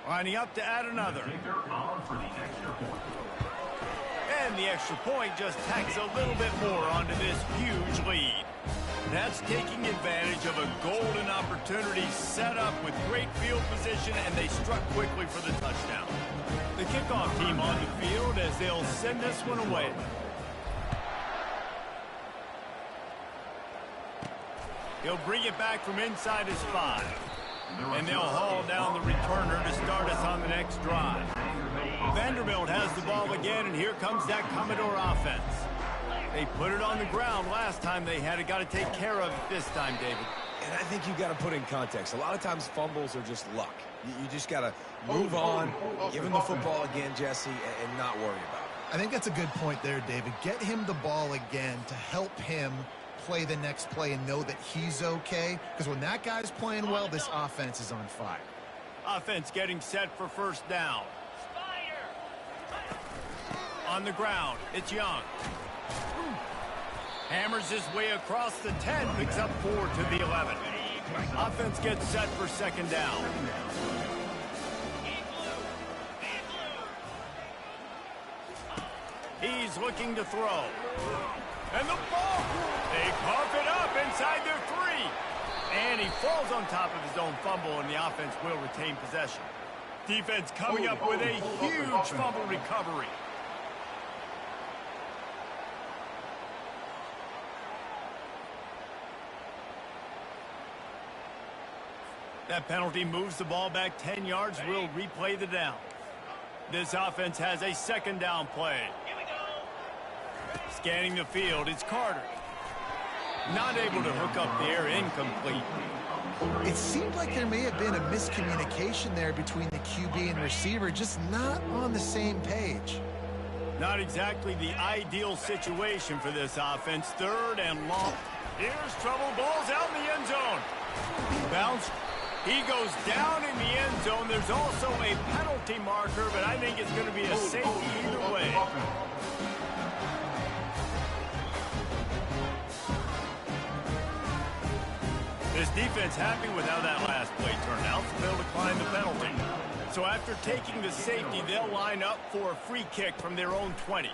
S1: Lining up to add another. And the extra point just tacks a little bit more onto this huge lead. That's taking advantage of a golden opportunity set up with great field position, and they struck quickly for the touchdown. The kickoff team on the field as they'll send this one away. He'll bring it back from inside his 5. And they'll haul down the returner to start us on the next drive. Vanderbilt has the ball again, and here comes that Commodore offense. They put it on the ground last time they had it. Got to take care of it this time, David.
S3: And I think you got to put in context. A lot of times fumbles are just luck. You just got to move on, give him the football again, Jesse, and not worry about it.
S2: I think that's a good point there, David. Get him the ball again to help him play the next play and know that he's okay, because when that guy's playing well, this offense is on fire.
S1: Offense getting set for first down. On the ground, it's Young. Hammers his way across the 10, picks up 4 to the 11. Offense gets set for second down. He's looking to throw. And the ball, they cough it up inside their 3. And he falls on top of his own fumble, and the offense will retain possession. Defense coming up with a huge fumble recovery. That penalty moves the ball back 10 yards. We'll replay the down. This offense has a second down play. Scanning the field, it's Carter. Not able to hook up the air, incomplete.
S2: It seemed like there may have been a miscommunication there between the QB and receiver, just not on the same page.
S1: Not exactly the ideal situation for this offense. Third and long. Here's trouble, ball's out in the end zone. Bounce. He goes down in the end zone. There's also a penalty marker, but I think it's going to be a safety either way. This defense happy with how that last play turned out, so they'll decline the penalty. So after taking the safety, they'll line up for a free kick from their own 20.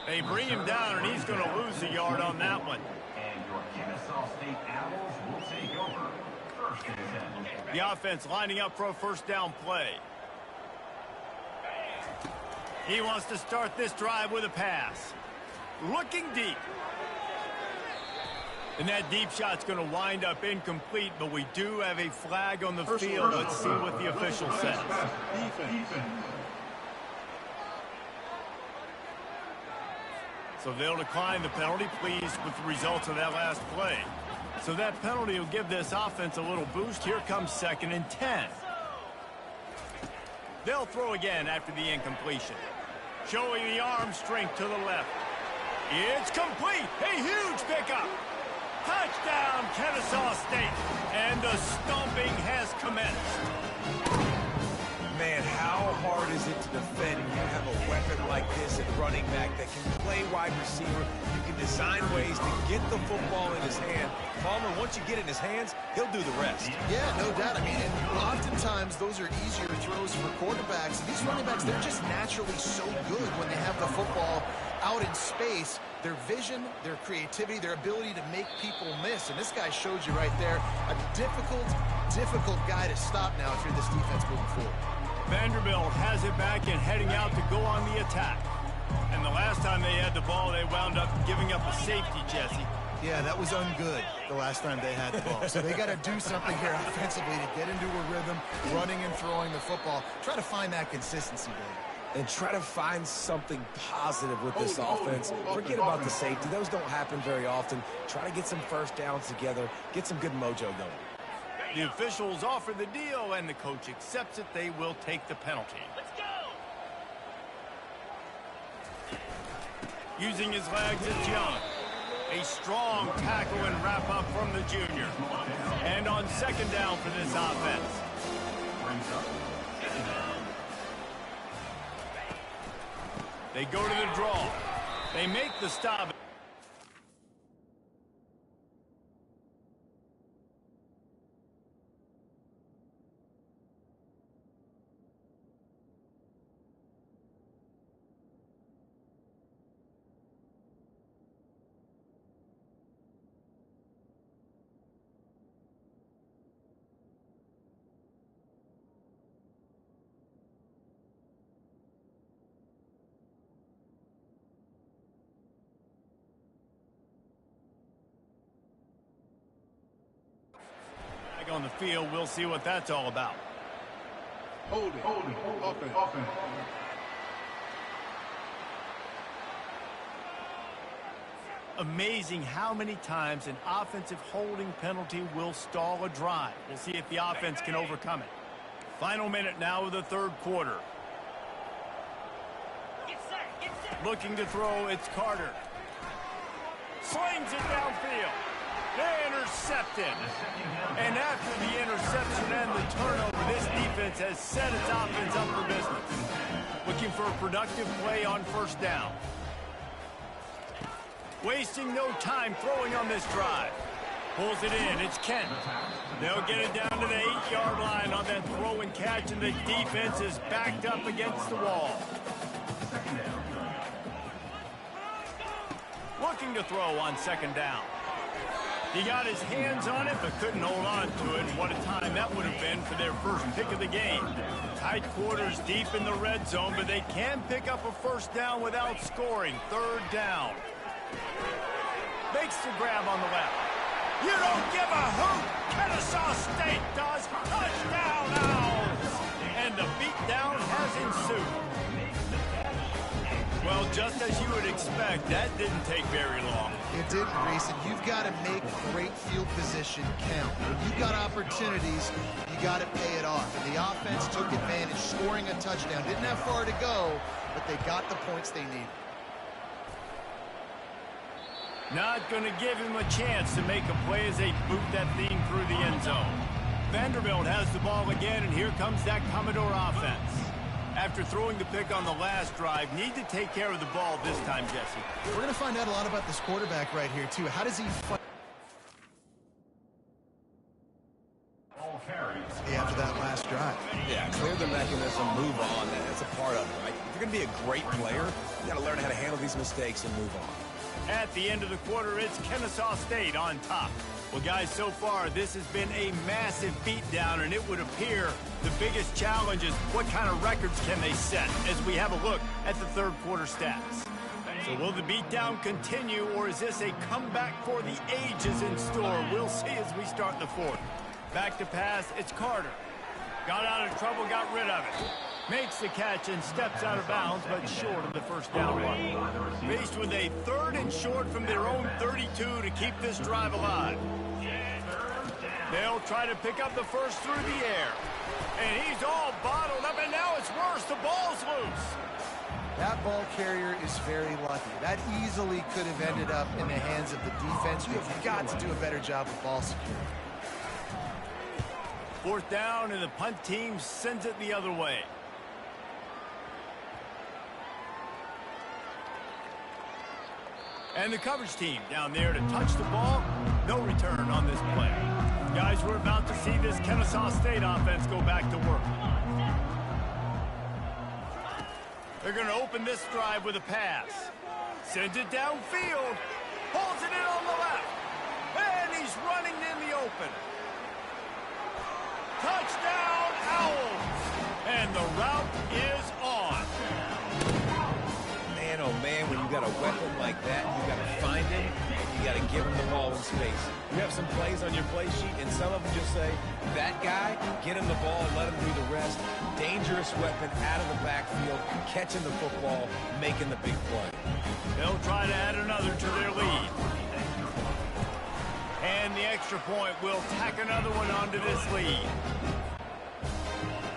S1: They bring him down, and he's going to lose a yard on that one.
S4: And your Kennesaw State Owls will take over. First and 10.
S1: The offense lining up for a first down play. He wants to start this drive with a pass. Looking deep. And that deep shot's going to wind up incomplete, but we do have a flag on the field. Let's see what the official says. So they'll decline the penalty, pleased with the results of that last play. So that penalty will give this offense a little boost. Here comes 2nd and 10. They'll throw again after the incompletion. Showing the arm strength to the left. It's complete. A huge pickup. Touchdown, Kennesaw State. And the stomping has commenced.
S3: Man, how hard is it to defend when you have a weapon like this at running back that can play wide receiver? You can design ways to get the football in his hand. Palmer, once you get it in his hands, he'll do the rest.
S2: Yeah, no doubt. I mean, and oftentimes those are easier throws for quarterbacks. And these running backs, they're just naturally so good when they have the football out in space. Their vision, their creativity, their ability to make people miss. And this guy showed you right there a difficult guy to stop now if you're this defense moving forward.
S1: Vanderbilt has it back and heading out to go on the attack. And the last time they had the ball, they wound up giving up a safety, Jesse.
S2: Yeah, that was ungood the last time they had the ball. So they got to do something here offensively to get into a rhythm, running and throwing the football. Try to find that consistency, David.
S3: And try to find something positive with this offense. Forget about the safety. Those don't happen very often. Try to get some first downs together, get some good mojo going.
S1: The officials offer the deal, and the coach accepts it. They will take the penalty. Let's go! Using his legs, it's Young. A strong tackle and wrap up from the junior. And on 2nd down for this offense. They go to the draw. They make the stop. On the field, we'll see what that's all about.
S5: Hold it. Offense.
S1: Amazing how many times an offensive holding penalty will stall a drive. We'll see if the offense can overcome it. Final minute now of the 3rd quarter. Get set. Looking to throw, it's Carter. Slings it downfield. Intercepted. And after the interception and the turnover, this defense has set its offense up for business. Looking for a productive play on 1st down. Wasting no time throwing on this drive. Pulls it in. It's Kent. They'll get it down to the 8-yard line on that throw and catch, and the defense is backed up against the wall. Looking to throw on 2nd down. He got his hands on it, but couldn't hold on to it. What a time that would have been for their first pick of the game. Tight quarters deep in the red zone, but they can pick up a 1st down without scoring. 3rd down. Makes the grab on the left. You don't give a hoot. Kennesaw State does. Touchdown Owls. And the beatdown has ensued. Well, just as you would expect, that didn't take very long.
S2: It didn't, Grayson. You've got to make great field position count. When you've got opportunities, you got to pay it off. And the offense took advantage, scoring a touchdown. Didn't have far to go, but they got the points they needed.
S1: Not going to give him a chance to make a play as they boot that thing through the end zone. Vanderbilt has the ball again, and here comes that Commodore offense. After throwing the pick on the last drive, need to take care of the ball this time, Jesse.
S2: We're going to find out a lot about this quarterback right here, too. How does he fight? After that last drive.
S3: Yeah, clear the mechanism, move on. That's a part of it, right? If you're going to be a great player, you got to learn how to handle these mistakes and move on.
S1: At the end of the quarter, it's Kennesaw State on top. Well, guys, so far, this has been a massive beatdown, and it would appear the biggest challenge is what kind of records can they set as we have a look at the third quarter stats. So will the beatdown continue, or is this a comeback for the ages in store? We'll see as we start the fourth. Back to pass, it's Carter. Got out of trouble, got rid of it. Makes the catch and steps out of bounds, but short of the first down run. Faced with a 3rd and short from their own 32 to keep this drive alive. They'll try to pick up the first through the air. And he's all bottled up, and now it's worse. The ball's loose.
S2: That ball carrier is very lucky. That easily could have ended up in the hands of the defense. You've got to do a better job with ball security.
S1: 4th down, and the punt team sends it the other way. And the coverage team down there to touch the ball. No return on this play. Guys, we're about to see this Kennesaw State offense go back to work. They're going to open this drive with a pass. Sends it downfield. Pulls it in on the left. And he's running in the open. Touchdown, Owls! And the route is on.
S3: Man, oh man, when you got a weapon like that, you got to find him, and you got to give him the ball in space. You have some plays on your play sheet, and some of them just say, that guy, get him the ball, let him do the rest. Dangerous weapon out of the backfield, catching the football, making the big play.
S1: They'll try to add another to their lead. And the extra point will tack another one onto this lead.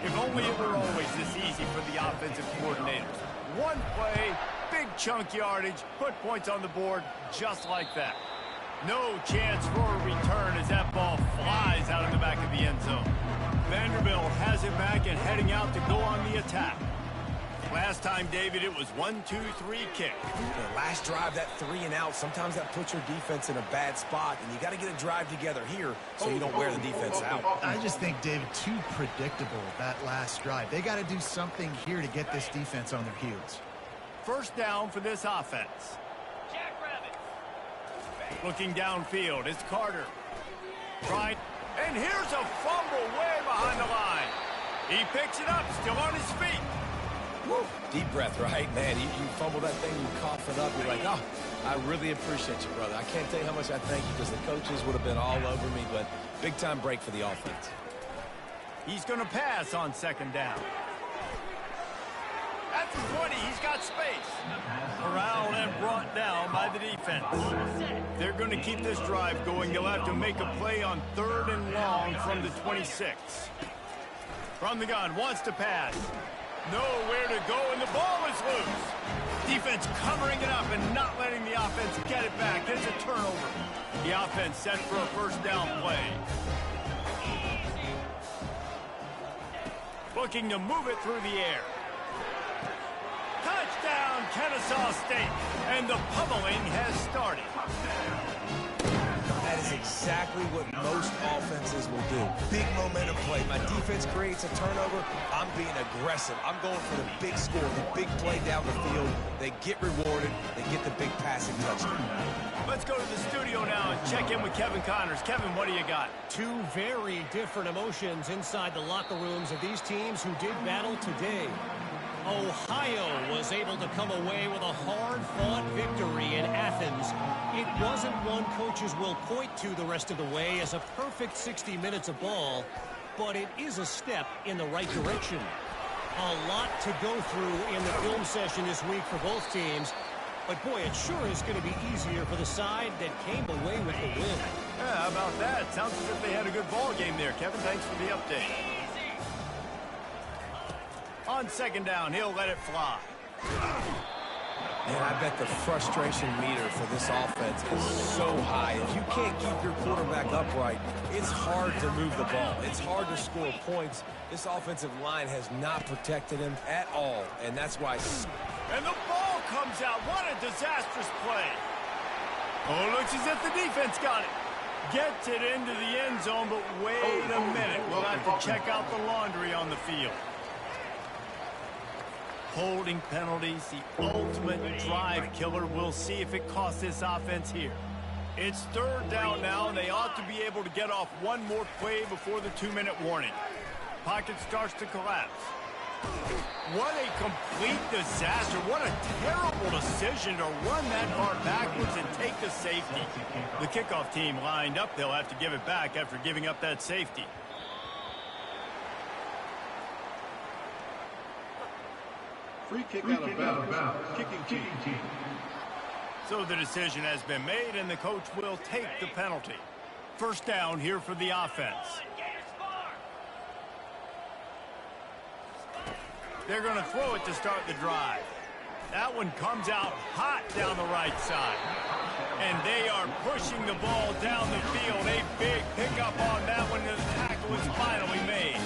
S1: If only it were always this easy for the offensive coordinators. One play, big chunk yardage, put points on the board just like that. No chance for a return as that ball flies out of the back of the end zone. Vanderbilt has it back and heading out to go on the attack. Last time, David, it was 1-2-3 kick.
S3: The last drive, that 3 and out, sometimes that puts your defense in a bad spot, and you got to get a drive together here so you don't wear the defense out.
S2: I just think, David, too predictable, that last drive. They got to do something here to get this defense on their heels.
S1: 1st down for this offense. Looking downfield, it's Carter. Right, and here's a fumble way behind the line. He picks it up, still on his feet.
S3: Woo. Deep breath, right? Man, you fumble that thing, you cough it up, you're like, oh, I really appreciate you, brother. I can't tell you how much I thank you because the coaches would have been all over me, but big-time break for the offense.
S1: He's going to pass on 2nd down. At the 20, he's got space. Corralled and brought down by the defense. They're going to keep this drive going. They'll have to make a play on 3rd and long from the 26. From the gun, wants to pass. Nowhere to go, and the ball is loose. Defense covering it up and not letting the offense get it back. It's a turnover. The offense set for a 1st down play. Looking to move it through the air. Touchdown, Kennesaw State. And the pummeling has started.
S3: That is exactly what most offenses will do. Big momentum play. My defense creates a turnover. I'm being aggressive. I'm going for the big score, the big play down the field. They get rewarded. They get the big passing touchdown.
S1: Let's go to the studio now and check in with Kevin Connors. Kevin, what do you got?
S6: 2 very different emotions inside the locker rooms of these teams who did battle today. Ohio was able to come away with a hard-fought victory in Athens. It wasn't one coaches will point to the rest of the way as a perfect 60 minutes of ball, but it is a step in the right direction. A lot to go through in the film session this week for both teams, but boy, it sure is going to be easier for the side that came away with the win.
S1: Yeah, how about that? Sounds as if they had a good ball game there. Kevin, thanks for the update. On 2nd down, he'll let it fly.
S3: And I bet the frustration meter for this offense is so high. If you can't keep your quarterback upright, it's hard to move the ball. It's hard to score points. This offensive line has not protected him at all, and that's why.
S1: And the ball comes out. What a disastrous play. Oh, looks as if the defense got it. Gets it into the end zone, but wait a minute. We'll have to check out the laundry on the field. Holding penalties, the ultimate drive killer. We'll see if it costs this offense here. It's third down now, and they ought to be able to get off one more play before the 2-minute warning. Pocket starts to collapse. What a complete disaster. What a terrible decision to run that far backwards and take the safety. The kickoff team lined up. They'll have to give it back after giving up that safety.
S5: Free kick out of bounds. Kicking team.
S1: So the decision has been made, and the coach will take the penalty. First down here for the offense. They're going to throw it to start the drive. That one comes out hot down the right side. And they are pushing the ball down the field. A big pickup on that one. The tackle is finally made.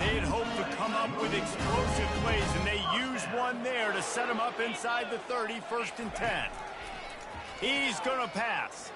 S1: They had hoped to come up with explosive plays, and they used one there to set them up inside the 30, 1st and 10. He's going to pass.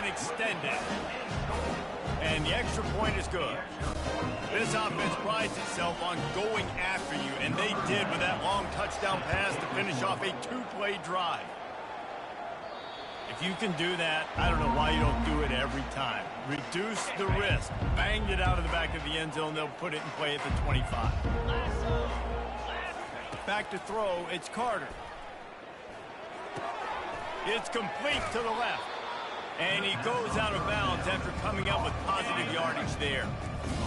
S1: Extended. And the extra point is good. This offense prides itself on going after you, and they did with that long touchdown pass to finish off a 2-play drive. If you can do that, I don't know why you don't do it every time. Reduce the risk. Banged it out of the back of the end zone. They'll put it in play at the 25. Back to throw. It's Carter. It's complete to the left. And he goes out of bounds after coming out with positive yardage there.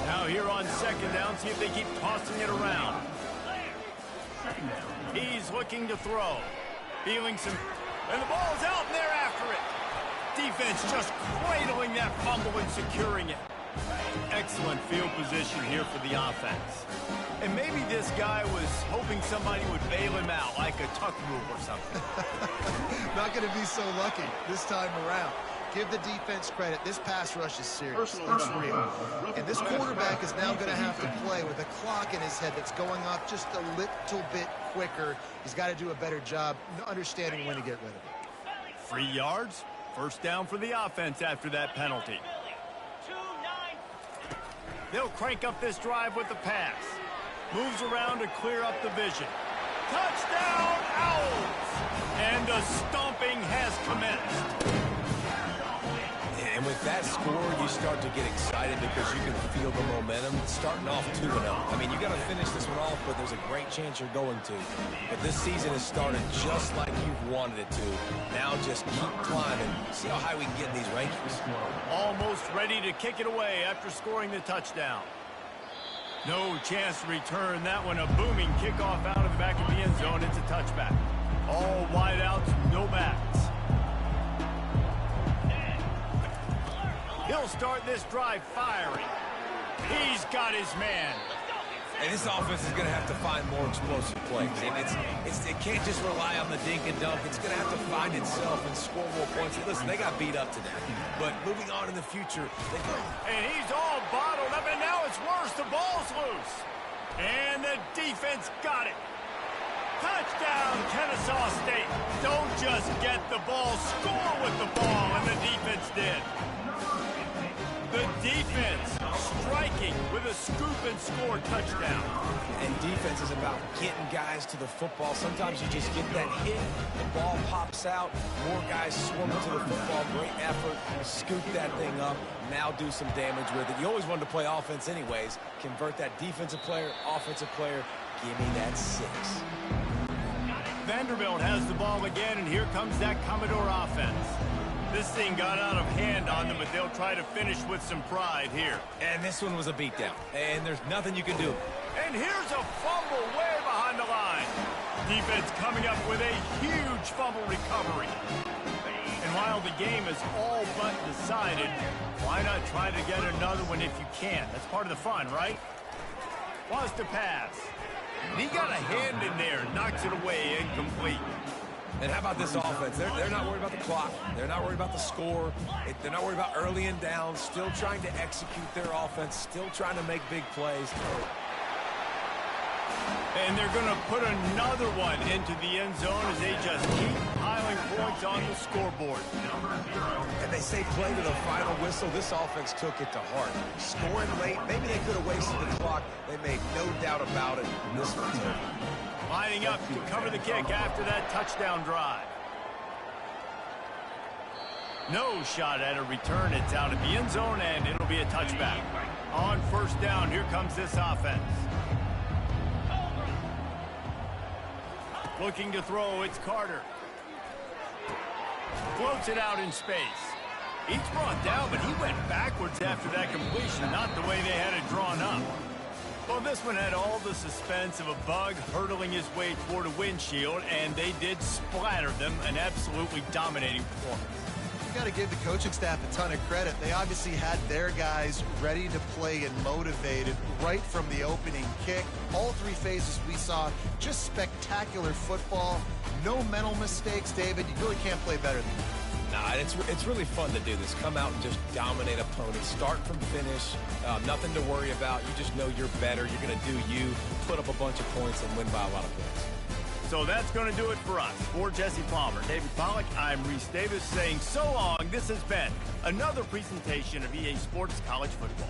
S1: Now here on second down, see if they keep tossing it around. He's looking to throw. Feeling some... And the ball's out, and they're after it. Defense just cradling that fumble and securing it. Excellent field position here for the offense. And maybe this guy was hoping somebody would bail him out, like a tuck rule or something.
S2: Not going to be so lucky this time around. Give the defense credit. This pass rush is serious. It's real. And this quarterback is now going to have to play with a clock in his head that's going off just a little bit quicker. He's got to do a better job understanding when to get rid of it.
S1: 3 yards. First down for the offense after that penalty. They'll crank up this drive with the pass. Moves around to clear up the vision. Touchdown, Owls! And the stomping has commenced.
S3: And with that score, you start to get excited because you can feel the momentum starting off 2-0. I mean, you got to finish this one off, but there's a great chance you're going to. But this season has started just like you've wanted it to. Now just keep climbing. See how high we can get in these rankings.
S1: Almost ready to kick it away after scoring the touchdown. No chance to return that one. A booming kickoff out of the back of the end zone. It's a touchback. All wideouts, no backs. He'll start this drive firing. He's got his man.
S3: And this offense is going to have to find more explosive plays. And it can't just rely on the dink and dunk. It's going to have to find itself and score more points. And listen, they got beat up today. But moving on in the future,
S1: and he's all bottled up, and now it's worse. The ball's loose. And the defense got it. Touchdown, Kennesaw State. Don't just get the ball, score with the ball, and the defense did. The defense striking with a scoop and score touchdown.
S3: And defense is about getting guys to the football. Sometimes you just get that hit, the ball pops out, more guys swarming to the football. Great effort, scoop that thing up, now do some damage with it. You always wanted to play offense anyways. Convert that defensive player, offensive player, give me that 6.
S1: Vanderbilt has the ball again, and here comes that Commodore offense. This thing got out of hand on them, but they'll try to finish with some pride here.
S3: And this one was a beatdown, and there's nothing you can do.
S1: And here's a fumble way behind the line. defense coming up with a huge fumble recovery. And while the game is all but decided, why not try to get another one if you can? That's part of the fun, right? Wants to pass. And he got a hand in there, knocks it away, incomplete.
S3: And how about this offense? They're not worried about the clock. They're not worried about the score. They're not worried about early and down. Still trying to execute their offense. Still trying to make big plays.
S1: And they're going to put another one into the end zone as they just keep piling points on the scoreboard.
S3: And they say play to the final whistle. This offense took it to heart. Scoring late, maybe they could have wasted the clock. They made no doubt about it. This one's over.
S1: Lining up to cover the kick after that touchdown drive. No shot at a return. It's out of the end zone, and it'll be a touchback. On first down, here comes this offense. Looking to throw, it's Carter. Floats it out in space. He's brought down, but he went backwards after that completion, not the way they had it drawn up. Well, this one had all the suspense of a bug hurtling his way toward a windshield, and they did splatter them, an absolutely dominating performance.
S2: You got to give the coaching staff a ton of credit. They obviously had their guys ready to play and motivated right from the opening kick. All three phases we saw, just spectacular football. No mental mistakes, David. You really can't play better than that.
S3: Nah, it's really fun to do this. Come out and just dominate opponents. Start from finish. Nothing to worry about. You just know you're better. You're going to do you, put up a bunch of points, and win by a lot of points.
S1: So that's going to do it for us. For Jesse Palmer, David Pollack, I'm Reese Davis saying so long. This has been another presentation of EA Sports College Football.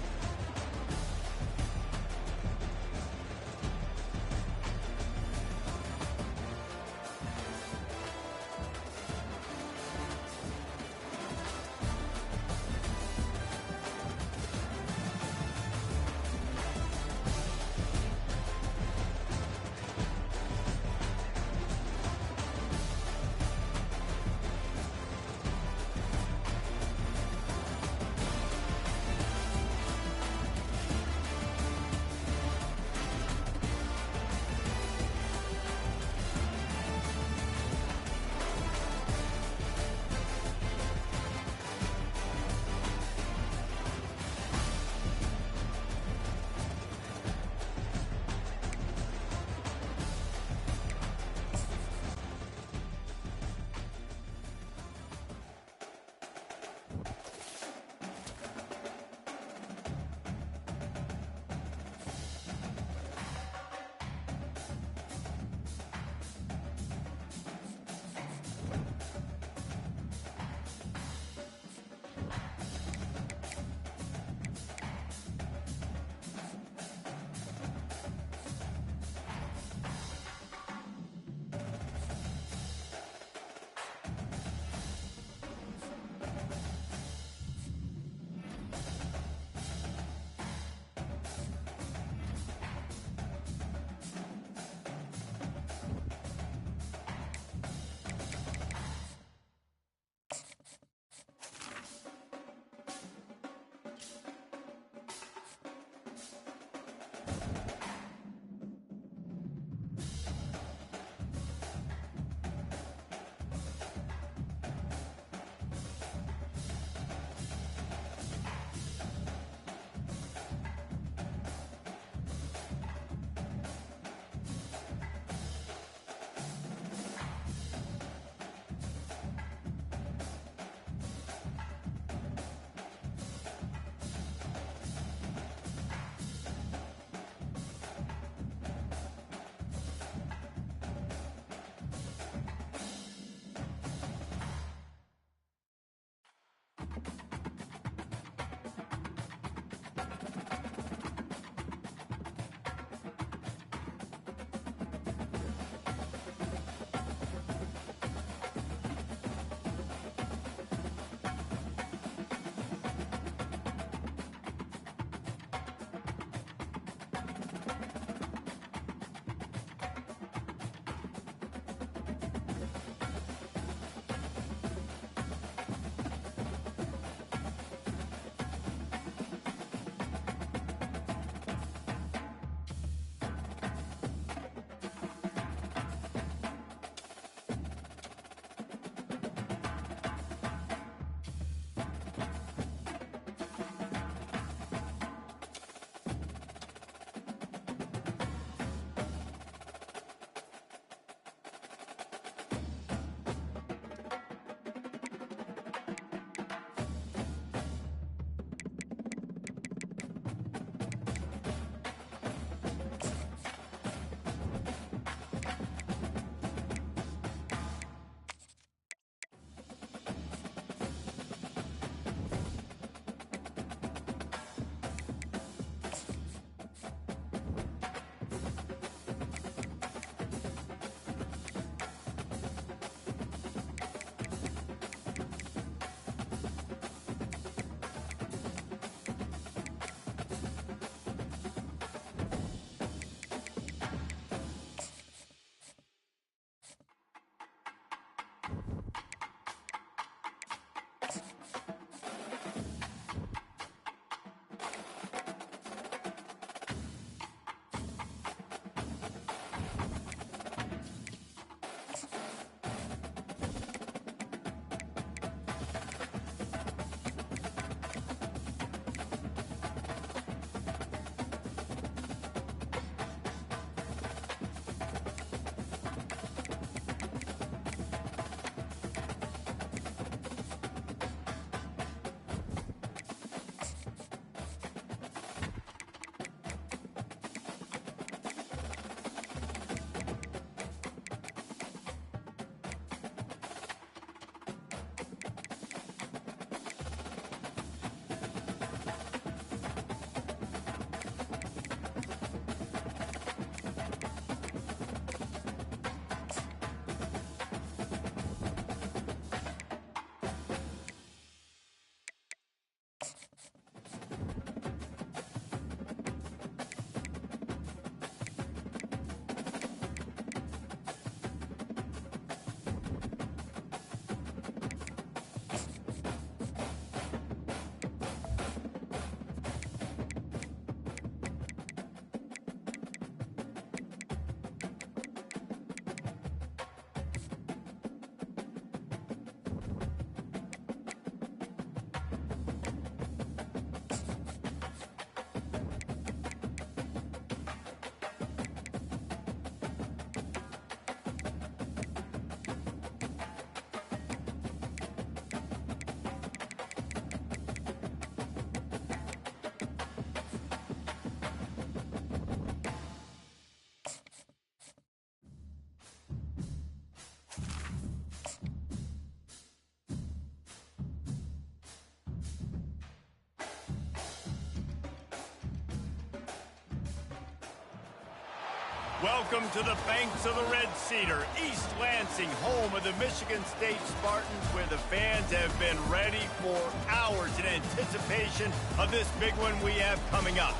S1: Welcome to the banks of the Red Cedar, East Lansing, home of the Michigan State Spartans, where the fans have been ready for hours in anticipation of this big one we have coming up.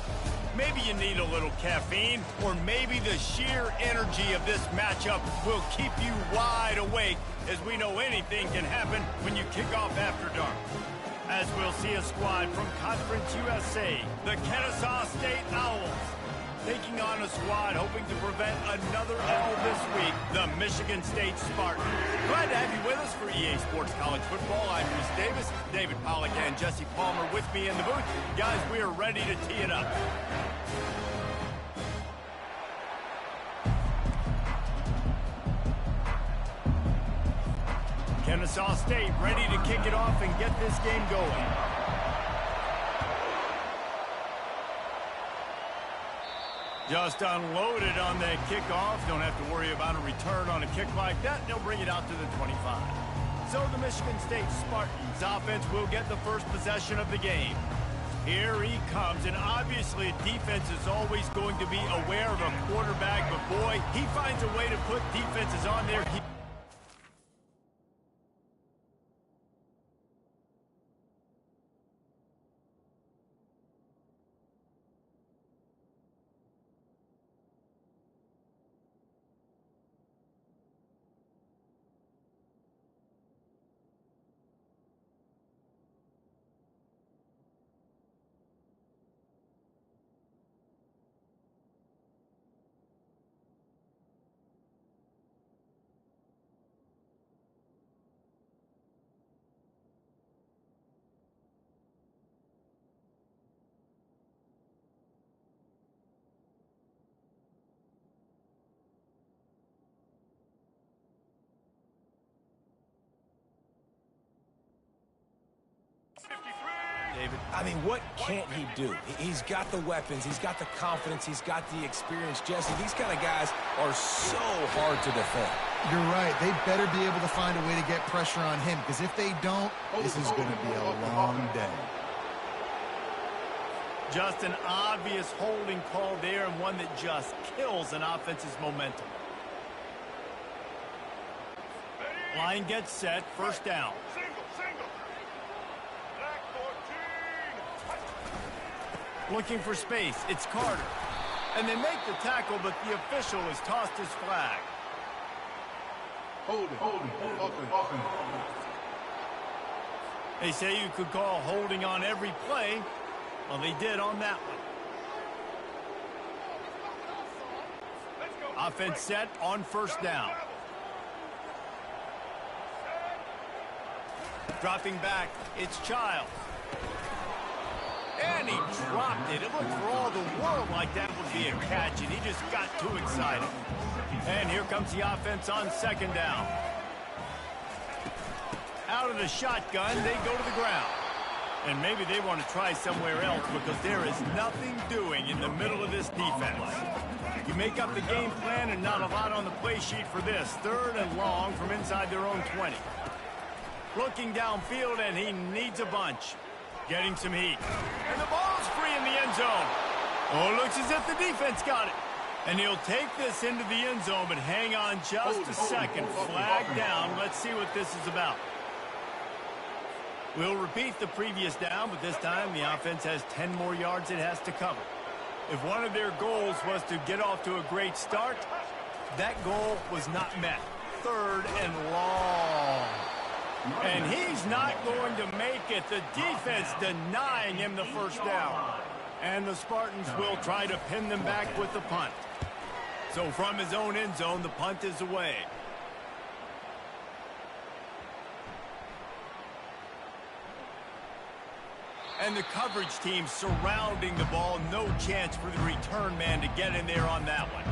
S1: Maybe you need a little caffeine, or maybe the sheer energy of this matchup will keep you wide awake, as we know anything can happen when you kick off after dark. As we'll see a squad from Conference USA, the Kennesaw State Owls, taking on a squad hoping to prevent another L this week, the Michigan State Spartans. Glad to have you with us for EA Sports College Football. I'm Chris Davis, David Pollack and Jesse Palmer with me in the booth. Guys, we are ready to tee it up. Kennesaw State ready to kick it off and get this game going. Just unloaded on that kickoff. Don't have to worry about a return on a kick like that. They'll bring it out to the 25. So the Michigan State Spartans offense will get the first possession of the game. Here he comes, and obviously defense is always going to be aware of a quarterback, but boy, he finds a way to put defenses on there.
S3: David, I mean, what can't he do? He's got the weapons, he's got the confidence, he's got the experience. Jesse, these kind of guys are so hard to defend.
S2: You're right. They better be able to find a way to get pressure on him, because if they don't, this is going to be a long day.
S1: Just an obvious holding call there, and one that just kills an offense's momentum. Line gets set, first down. Looking for space, it's Carter. And they make the tackle, but the official has tossed his flag.
S5: Hold it.
S1: They say you could call holding on every play. Well, they did on that one. Offense set on first down. Dropping back, it's Childs. And he dropped it. It looked for all the world like that would be a catch, and he just got too excited. And here comes the offense on second down. Out of the shotgun, they go to the ground. And maybe they want to try somewhere else, because there is nothing doing in the middle of this defense. You make up the game plan, and not a lot on the play sheet for this. Third and long from inside their own 20. Looking downfield, and he needs a bunch. Getting some heat. And the ball's free in the end zone. Oh, looks as if the defense got it. And he'll take this into the end zone, but hang on just a second. Flag down. Let's see what this is about. We'll repeat the previous down, but this time the offense has 10 more yards it has to cover. If one of their goals was to get off to a great start, that goal was not met. Third and long. And he's not going to make it. The defense denying him the first down. And the Spartans will try to pin them back with the punt. So from his own end zone, the punt is away. And the coverage team surrounding the ball. No chance for the return man to get in there on that one.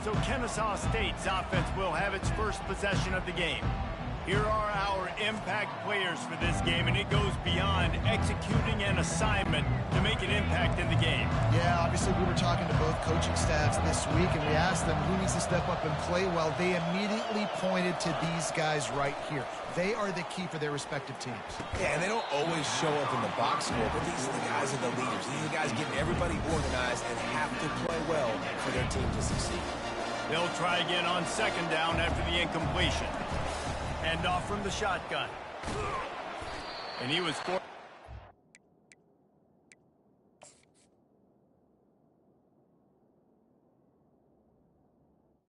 S1: So Kennesaw State's offense will have its first possession of the game. Here are our impact players for this game, and it goes beyond executing an assignment to make an impact in the game.
S2: Yeah, obviously we were talking to both coaching staffs this week, and we asked them who needs to step up and play well. They immediately pointed to these guys right here. They are the key for their respective teams.
S3: Yeah, and they don't always show up in the box score, but these are the guys that are the leaders. These are the guys getting everybody organized and have to play well for their team to succeed.
S1: They'll try again on second down after the incompletion. Hand off from the shotgun. And he was forced.